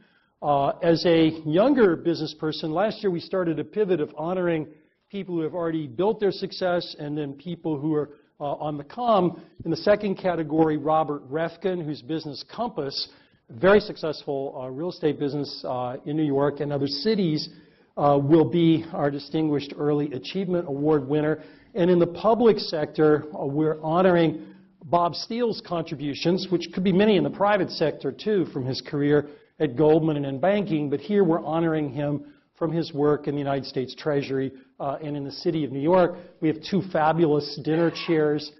As a younger business person, last year we started a pivot of honoring people who have already built their success and then people who are on the come. In the second category, Robert Refkin, whose business Compass, very successful real estate business in New York and other cities, will be our Distinguished Early Achievement Award winner. And in the public sector, we're honoring Bob Steele's contributions, which could be many in the private sector too, from his career at Goldman and in banking, but here we're honoring him from his work in the United States Treasury and in the city of New York. We have two fabulous dinner chairs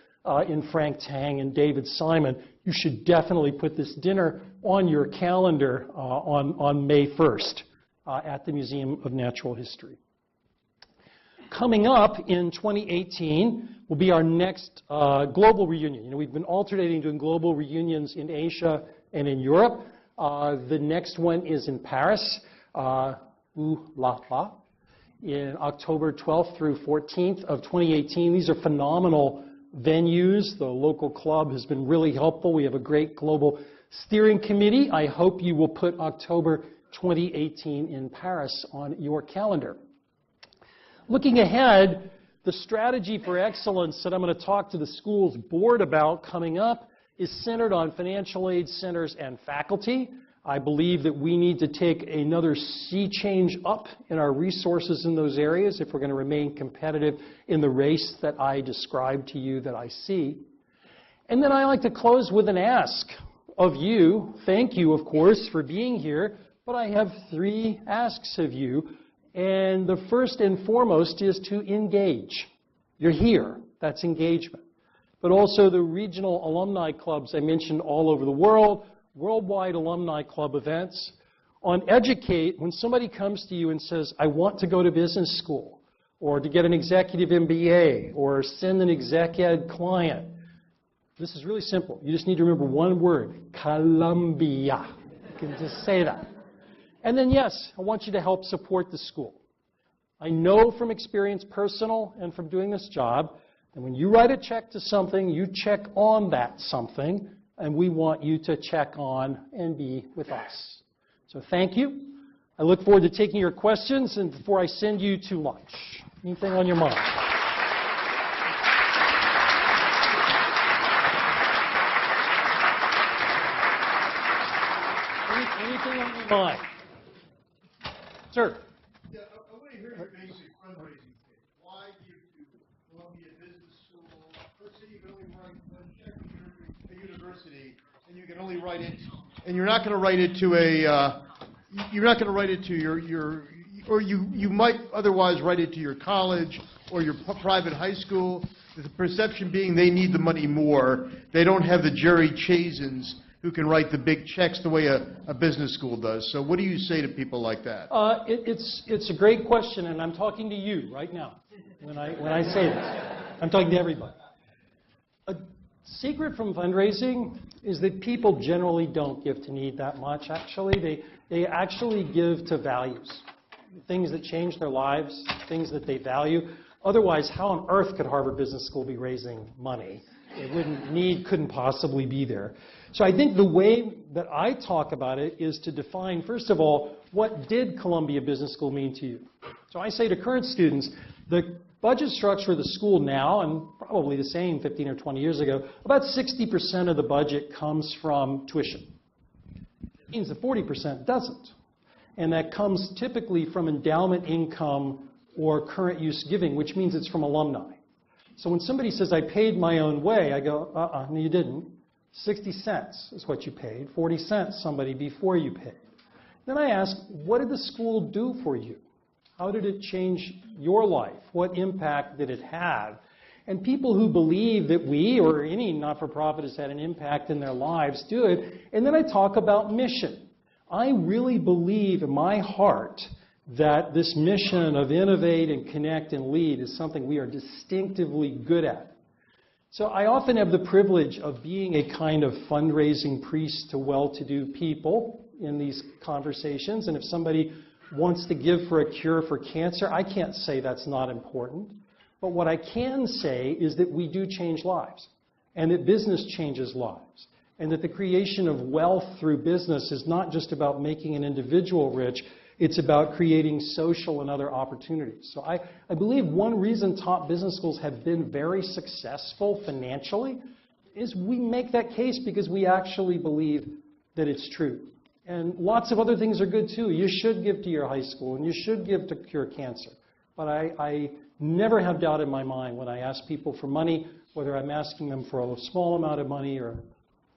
in Frank Tang and David Simon. You should definitely put this dinner on your calendar on May 1st at the Museum of Natural History. Coming up in 2018 will be our next global reunion. You know, we've been alternating doing global reunions in Asia and in Europe. The next one is in Paris, in October 12th through 14th of 2018. These are phenomenal venues. The local club has been really helpful. We have a great global steering committee. I hope you will put October 2018 in Paris on your calendar. Looking ahead, the strategy for excellence that I'm going to talk to the school's board about coming up is centered on financial aid centers and faculty. I believe that we need to take another sea change up in our resources in those areas if we're going to remain competitive in the race that I described to you that I see. And then I like to close with an ask of you. Thank you, of course, for being here, but I have 3 asks of you. And the first and foremost is to engage. You're here. That's engagement. But also the regional alumni clubs I mentioned all over the world, worldwide alumni club events. On Educate, when somebody comes to you and says, I want to go to business school, or to get an executive MBA, or send an exec ed client, this is really simple. You just need to remember one word, Columbia. You can just say that. And then, yes, I want you to help support the school. I know from experience, personal, and from doing this job, and when you write a check to something, you check on that something, and we want you to check on and be with us. So thank you. I look forward to taking your questions, and before I send you to lunch, anything on your mind? Anything on your mind? Sir? Yeah, I want to hear your basic fundraising pitch. Why give to Columbia Business School? Let's say you can only write one check to a university, and you can only write it, and you're not going to write it to or you might otherwise write it to your college or your private high school. The perception being they need the money more. They don't have the Jerry Chasens who can write the big checks the way a business school does. So what do you say to people like that? It's a great question, and I'm talking to you right now when I say this. I'm talking to everybody. A secret from fundraising is that people generally don't give to need that much, actually. They actually give to values, things that change their lives, things that they value. Otherwise, how on earth could Harvard Business School be raising money? Couldn't possibly be there. So I think the way that I talk about it is to define, first of all, what did Columbia Business School mean to you? So I say to current students, the budget structure of the school now, and probably the same 15 or 20 years ago, about 60% of the budget comes from tuition. It means that 40% doesn't. And that comes typically from endowment income or current use giving, which means it's from alumni. So when somebody says, I paid my own way, I go, no, you didn't. 60 cents is what you paid. 40 cents somebody before you paid. Then I ask, what did the school do for you? How did it change your life? What impact did it have? And people who believe that we or any not-for-profit has had an impact in their lives do it. And then I talk about mission. I really believe in my heart that this mission of innovate and connect and lead is something we are distinctively good at. So I often have the privilege of being a kind of fundraising priest to well-to-do people in these conversations. And if somebody wants to give for a cure for cancer, I can't say that's not important. But what I can say is that we do change lives, and that business changes lives, and that the creation of wealth through business is not just about making an individual rich, it's about creating social and other opportunities. So I believe one reason top business schools have been very successful financially is we make that case because we actually believe that it's true. And lots of other things are good too. You should give to your high school, and you should give to cure cancer. But I never have doubt in my mind when I ask people for money, whether I'm asking them for a small amount of money or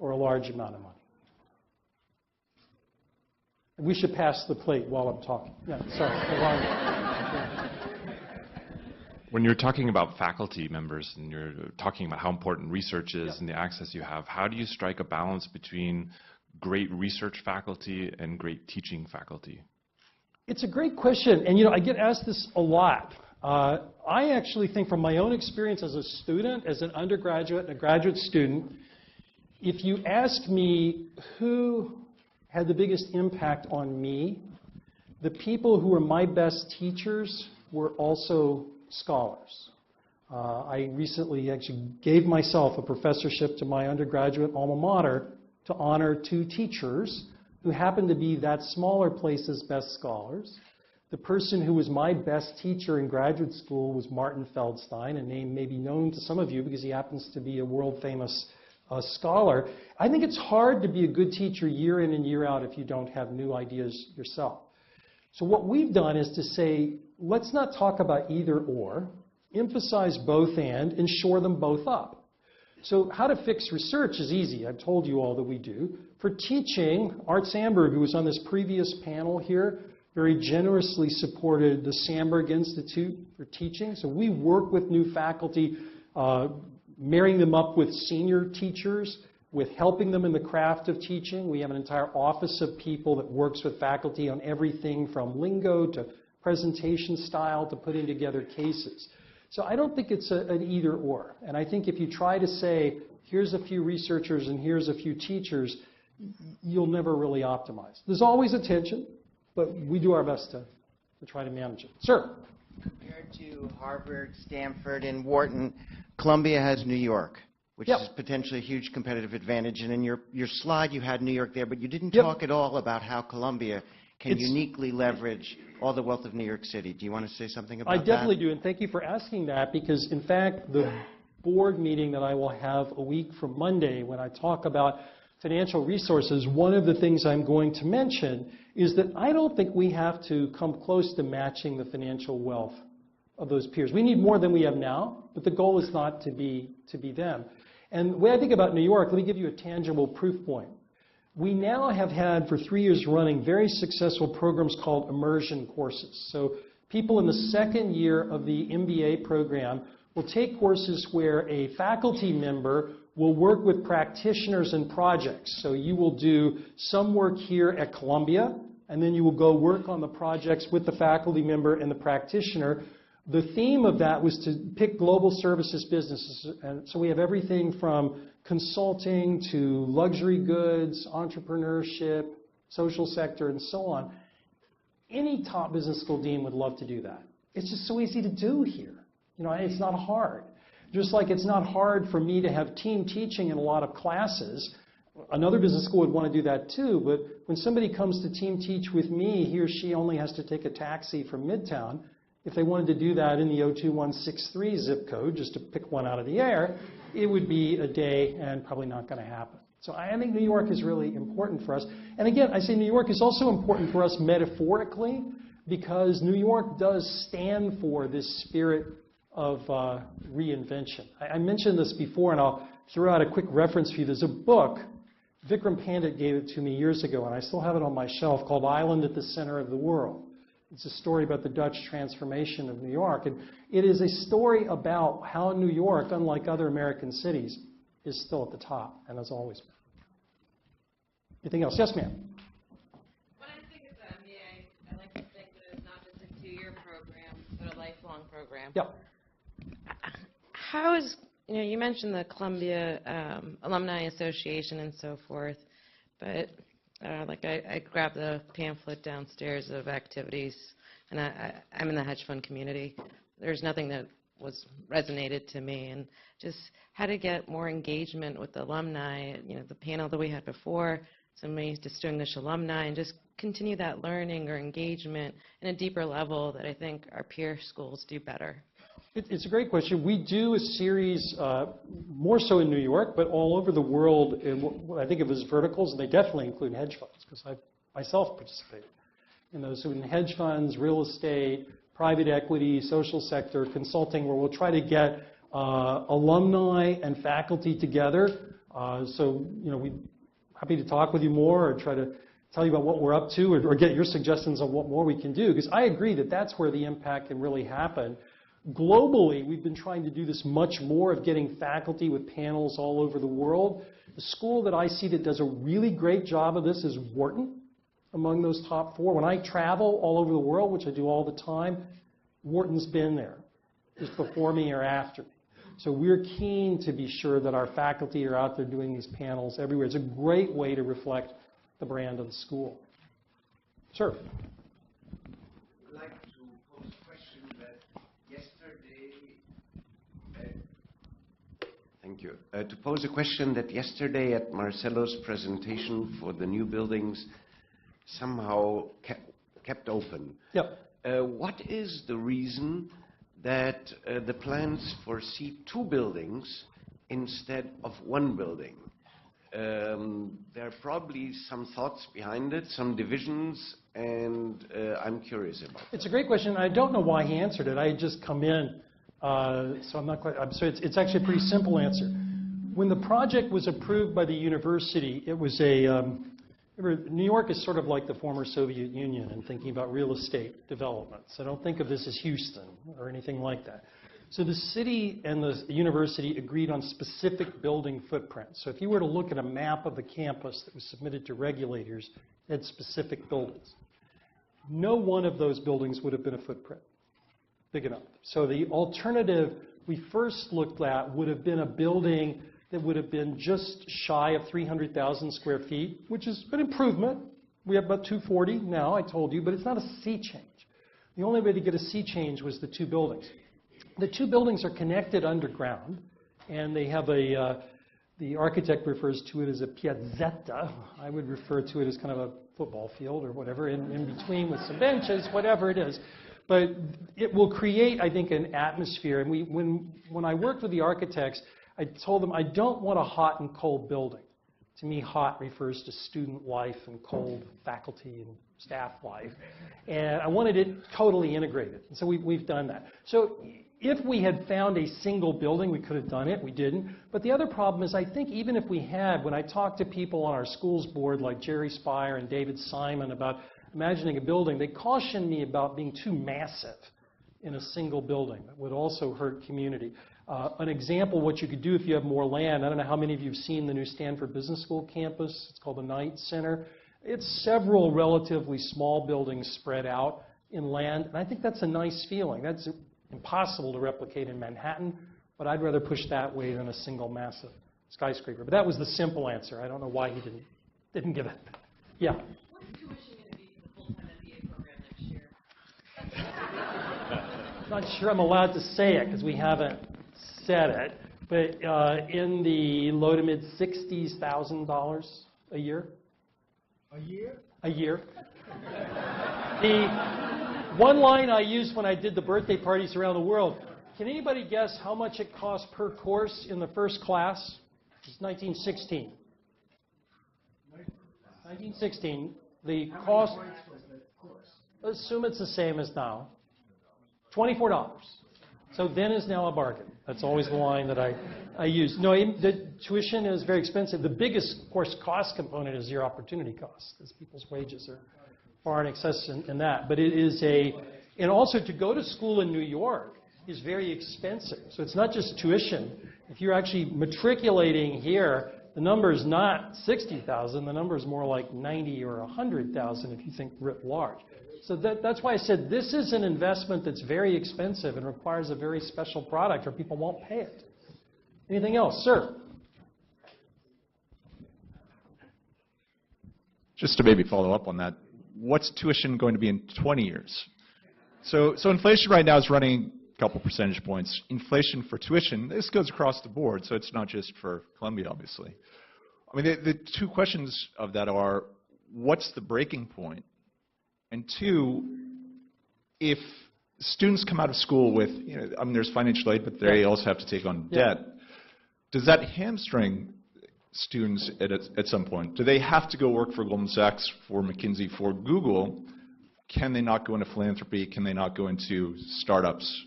a large amount of money. We should pass the plate while I'm talking. Yeah, sorry. When you're talking about faculty members and you're talking about how important research is and the access you have, how do you strike a balance between great research faculty and great teaching faculty? It's a great question, and I get asked this a lot. I actually think from my own experience as a student, as an undergraduate and a graduate student, if you ask me who had the biggest impact on me, the people who were my best teachers were also scholars. I recently actually gave myself a professorship to my undergraduate alma mater to honor 2 teachers who happened to be that smaller place's best scholars. The person who was my best teacher in graduate school was Martin Feldstein, a name may be known to some of you because he happens to be a world-famous scholar. I think it's hard to be a good teacher year in and year out if you don't have new ideas yourself. So what we've done is to say, let's not talk about either or, emphasize both and shore them both up. So how to fix research is easy. I've told you all that we do. For teaching, Art Sandberg, who was on this previous panel here, very generously supported the Sandberg Institute for teaching. So we work with new faculty, marrying them up with senior teachers, with helping them in the craft of teaching. We have an entire office of people that works with faculty on everything from lingo to presentation style to putting together cases. So I don't think it's an either or. And I think if you try to say, here's a few researchers and here's a few teachers, you'll never really optimize. There's always a tension, but we do our best to try to manage it. Sir? Compared to Harvard, Stanford, and Wharton, Columbia has New York, which is potentially a huge competitive advantage. And in your slide, you had New York there, but you didn't talk at all about how Columbia can uniquely leverage all the wealth of New York City. Do you want to say something about that? I definitely do, and thank you for asking that, because, in fact, the board meeting that I will have a week from Monday, when I talk about financial resources, one of the things I'm going to mention is that I don't think we have to come close to matching the financial wealth of those peers. We need more than we have now, but the goal is not to be them. And the way I think about New York, let me give you a tangible proof point. We now have had, for 3 years running, very successful programs called immersion courses. So people in the second year of the MBA program will take courses where a faculty member will work with practitioners and projects. So you will do some work here at Columbia, and then you will go work on the projects with the faculty member and the practitioner. The theme of that was to pick global services businesses. And so we have everything from consulting to luxury goods, entrepreneurship, social sector, and so on. Any top business school dean would love to do that. It's just so easy to do here. It's not hard. Just like it's not hard for me to have team teaching in a lot of classes. Another business school would want to do that too, but when somebody comes to team teach with me, he or she only has to take a taxi from Midtown. If they wanted to do that in the 02163 zip code, just to pick one out of the air, it would be a day and probably not going to happen. So I think New York is really important for us. And again, I say New York is also important for us metaphorically, because New York does stand for this spirit of reinvention. I mentioned this before, and I'll throw out a quick reference for you. There's a book, Vikram Pandit gave it to me years ago, and I still have it on my shelf, called Island at the Center of the World. It's a story about the Dutch transformation of New York. And it is a story about how New York, unlike other American cities, is still at the top, and has always been. Anything else? Yes, ma'am. When I think of the MBA, I like to think that it's not program. Yeah. How is, you mentioned the Columbia Alumni Association and so forth, but I grabbed the pamphlet downstairs of activities, and I'm in the hedge fund community. There's nothing that was resonated to me, and just how to get more engagement with the alumni, the panel that we had before, somebody distinguished alumni, and just continue that learning or engagement in a deeper level that I think our peer schools do better. It's a great question. We do a series, more so in New York, but all over the world, in what I think of as verticals, and they definitely include hedge funds, because I myself participate in those. So in hedge funds, real estate, private equity, social sector, consulting, where we'll try to get alumni and faculty together. So, we're happy to talk with you more or try to tell you about what we're up to or get your suggestions on what more we can do, because I agree that that's where the impact can really happen. Globally, we've been trying to do this much more of getting faculty with panels all over the world. The school that I see that does a really great job of this is Wharton, among those top 4. When I travel all over the world, which I do all the time, Wharton's been there, just before me or after me. So we're keen to be sure that our faculty are out there doing these panels everywhere. It's a great way to reflect the brand of the school. Sir. I'd like to pose a question that yesterday at Marcelo's presentation for the new buildings somehow kept open. Yep. What is the reason that the plans foresee 2 buildings instead of 1 building? There are probably some thoughts behind it, some divisions, and I'm curious about it. It's a great question. I don't know why he answered it. I had just come in, so I'm not quite. So it's actually a pretty simple answer. When the project was approved by the university, it was New York is sort of like the former Soviet Union in thinking about real estate development. So don't think of this as Houston or anything like that. So the city and the university agreed on specific building footprints. So if you were to look at a map of the campus that was submitted to regulators, it had specific buildings. No one of those buildings would have been a footprint big enough. So the alternative we first looked at would have been a building that would have been just shy of 300,000 square feet, which is an improvement. We have about 240 now, I told you, but it's not a sea change. The only way to get a sea change was the 2 buildings. The 2 buildings are connected underground, and they have the architect refers to it as a piazzetta. I would refer to it as kind of a football field or whatever, in between with some benches, whatever it is. But it will create, I think, an atmosphere. And when I worked with the architects, I told them I don't want a hot and cold building. To me, hot refers to student life and cold faculty and staff life. And I wanted it totally integrated. And so we've done that. So if we had found a single building, we could have done it. We didn't. But the other problem is I think even if we had, when I talked to people on our schools board like Jerry Spire and David Simon about imagining a building, they cautioned me about being too massive in a single building. That would also hurt community. An example of what you could do if you have more land, I don't know how many of you have seen the new Stanford Business School campus. It's called the Knight Center. It's several relatively small buildings spread out in land, and I think that's a nice feeling. That's impossible to replicate in Manhattan, but I'd rather push that way than a single massive skyscraper. But that was the simple answer. I don't know why he didn't give it. Yeah. What's tuition going to be for the full-time MBA program next year? I'm not sure I'm allowed to say it because we haven't said it, but in the low to mid $60,000 a year. A year? A year. The one line I used when I did the birthday parties around the world, can anybody guess how much it cost per course in the first class? It's 1916. 1916, the cost, assume it's the same as now, $24. So then is now a bargain. That's always the line that I use. No, the tuition is very expensive. The biggest, of course, cost component is your opportunity cost, because people's wages are far in excess in that. But it is and also to go to school in New York is very expensive. So it's not just tuition. If you're actually matriculating here, the number is not 60,000. The number is more like 90 or 100,000 if you think writ large. So that's why I said this is an investment that's very expensive and requires a very special product or people won't pay it. Anything else? Sir? Just to maybe follow up on that, what's tuition going to be in 20 years? So inflation right now is running a couple percentage points. Inflation for tuition, this goes across the board, so it's not just for Columbia, obviously. I mean, the two questions of that are, what's the breaking point? And two, if students come out of school with, I mean, there's financial aid, but they also have to take on debt. Does that hamstring students at some point? Do they have to go work for Goldman Sachs, for McKinsey, for Google? Can they not go into philanthropy? Can they not go into startups?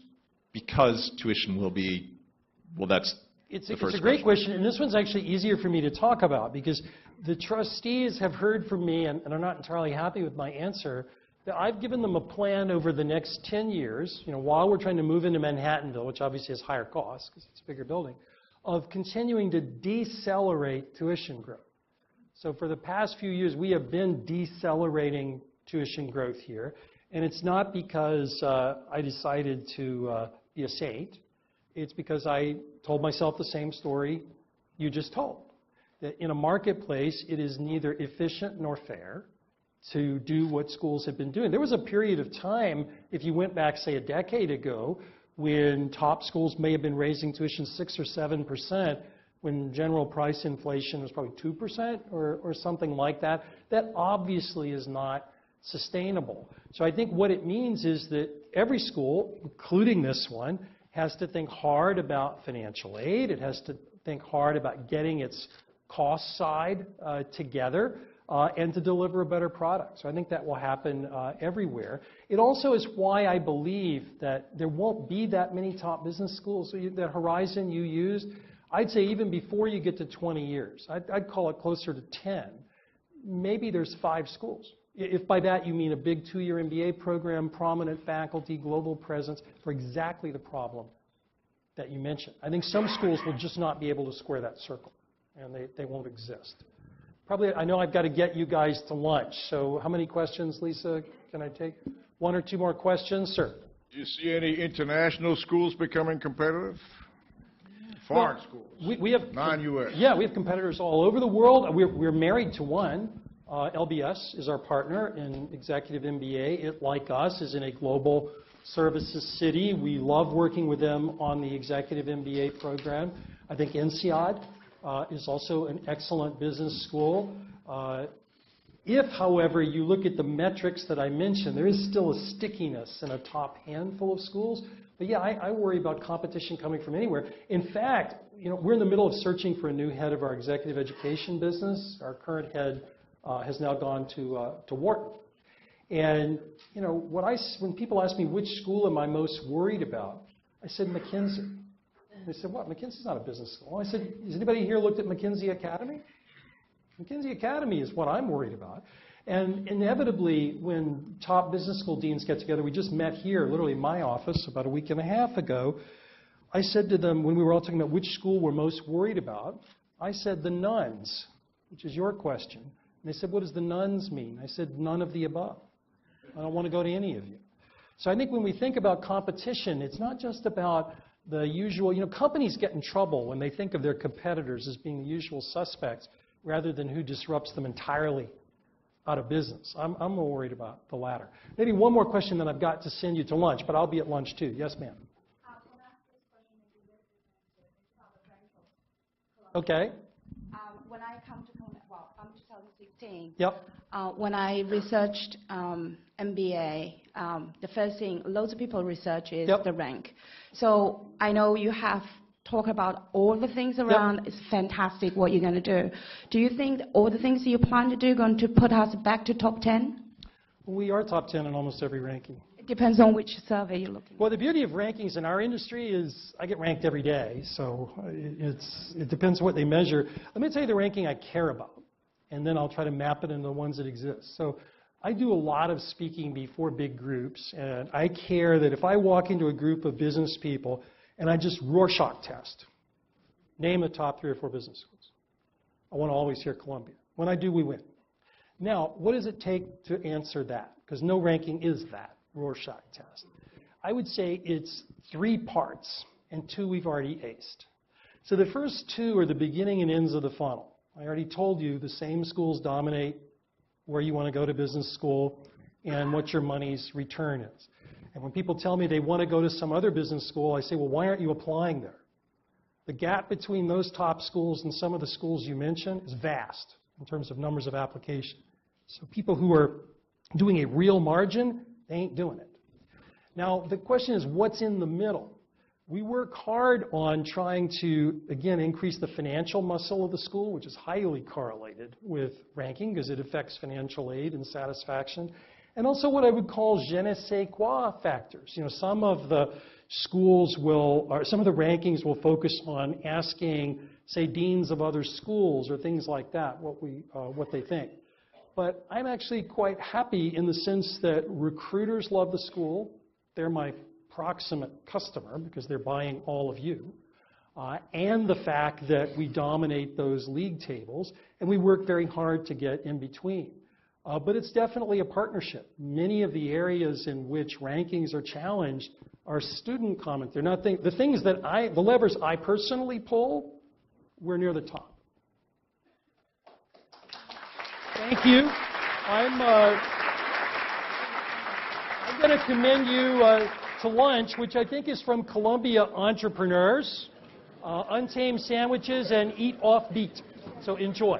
Because tuition will be, well, that's the first question. It's a great question, and this one's actually easier for me to talk about because the trustees have heard from me, and are not entirely happy with my answer, that I've given them a plan over the next 10 years, while we're trying to move into Manhattanville, which obviously has higher costs because it's a bigger building, of continuing to decelerate tuition growth. So for the past few years, we have been decelerating tuition growth here. And it's not because I decided to be a saint. It's because I told myself the same story you just told. That in a marketplace, it is neither efficient nor fair to do what schools have been doing. There was a period of time, if you went back, say, a decade ago, when top schools may have been raising tuition 6 or 7%, when general price inflation was probably 2% or something like that. That obviously is not sustainable. So I think what it means is that every school, including this one, has to think hard about financial aid. It has to think hard about getting its cost side together and to deliver a better product. So I think that will happen everywhere. It also is why I believe that there won't be that many top business schools. So that horizon you used, I'd say even before you get to 20 years, I'd call it closer to 10. Maybe there's 5 schools. If by that you mean a big 2-year MBA program, prominent faculty, global presence, for exactly the problem that you mentioned. I think some schools will just not be able to square that circle, and they won't exist. Probably, I know I've got to get you guys to lunch, so how many questions, Lisa, can I take? 1 or 2 more questions? Sir? Do you see any international schools becoming competitive? Foreign schools, we have non-U.S. Yeah, we have competitors all over the world. We're married to one. LBS is our partner in Executive MBA. It, like us, is in a global services city. We love working with them on the Executive MBA program. I think INSEAD is also an excellent business school. If, however, you look at the metrics that I mentioned, there is still a stickiness in a top handful of schools. But yeah, I worry about competition coming from anywhere. In fact, we're in the middle of searching for a new head of our executive education business. Our current head has now gone to Wharton. And when people ask me which school am I most worried about, I said McKinsey. They said, what? McKinsey's not a business school. I said, has anybody here looked at McKinsey Academy? McKinsey Academy is what I'm worried about. And inevitably, when top business school deans get together, we just met here, literally in my office, about a week and a half ago. I said to them, when we were all talking about which school we're most worried about, I said the nuns, which is your question. And they said, what does the nuns mean? I said, none of the above. I don't want to go to any of you. So I think when we think about competition, it's not just about the usual, companies get in trouble when they think of their competitors as being the usual suspects rather than who disrupts them entirely out of business. I'm more worried about the latter. Maybe one more question, then I've got to send you to lunch, but I'll be at lunch too. Yes, ma'am. Okay. When I come to, I'm 2016. Yep. When I researched MBA, the first thing loads of people research is the rank. So I know you have talked about all the things around. It's fantastic what you're going to do. Do you think all the things that you plan to do are going to put us back to top 10? We are top 10 in almost every ranking. It depends on which survey you're looking at. Well, the beauty of rankings in our industry is I get ranked every day, so it depends what they measure. Let me tell you the ranking I care about, and then I'll try to map it into the ones that exist. So I do a lot of speaking before big groups, and I care that if I walk into a group of business people and I just Rorschach test, name the top 3 or 4 business schools. I want to always hear Columbia. When I do, we win. Now, what does it take to answer that? Because no ranking is that Rorschach test. I would say it's 3 parts, and 2 we've already aced. So the first 2 are the beginning and ends of the funnel. I already told you the same schools dominate where you want to go to business school and what your money's return is. And when people tell me they want to go to some other business school, I say, well, why aren't you applying there? The gap between those top schools and some of the schools you mentioned is vast in terms of numbers of application. So people who are doing a real margin, they ain't doing it. Now, the question is, what's in the middle? We work hard on trying to, again, increase the financial muscle of the school, which is highly correlated with ranking because it affects financial aid and satisfaction. And also what I would call je ne sais quoi factors. You know, some of the schools will, or some of the rankings will focus on asking, say, deans of other schools or things like that, what they think. But I'm actually quite happy in the sense that recruiters love the school. They're my proximate customer because they're buying all of you. And the fact that we dominate those league tables, and we work very hard to get in between. But it's definitely a partnership. Many of the areas in which rankings are challenged are student comment. They're not the things that the levers I personally pull, we're near the top. Thank you. I'm going to commend you to lunch, which I think is from Columbia Entrepreneurs. Untamed sandwiches and eat offbeat. So enjoy.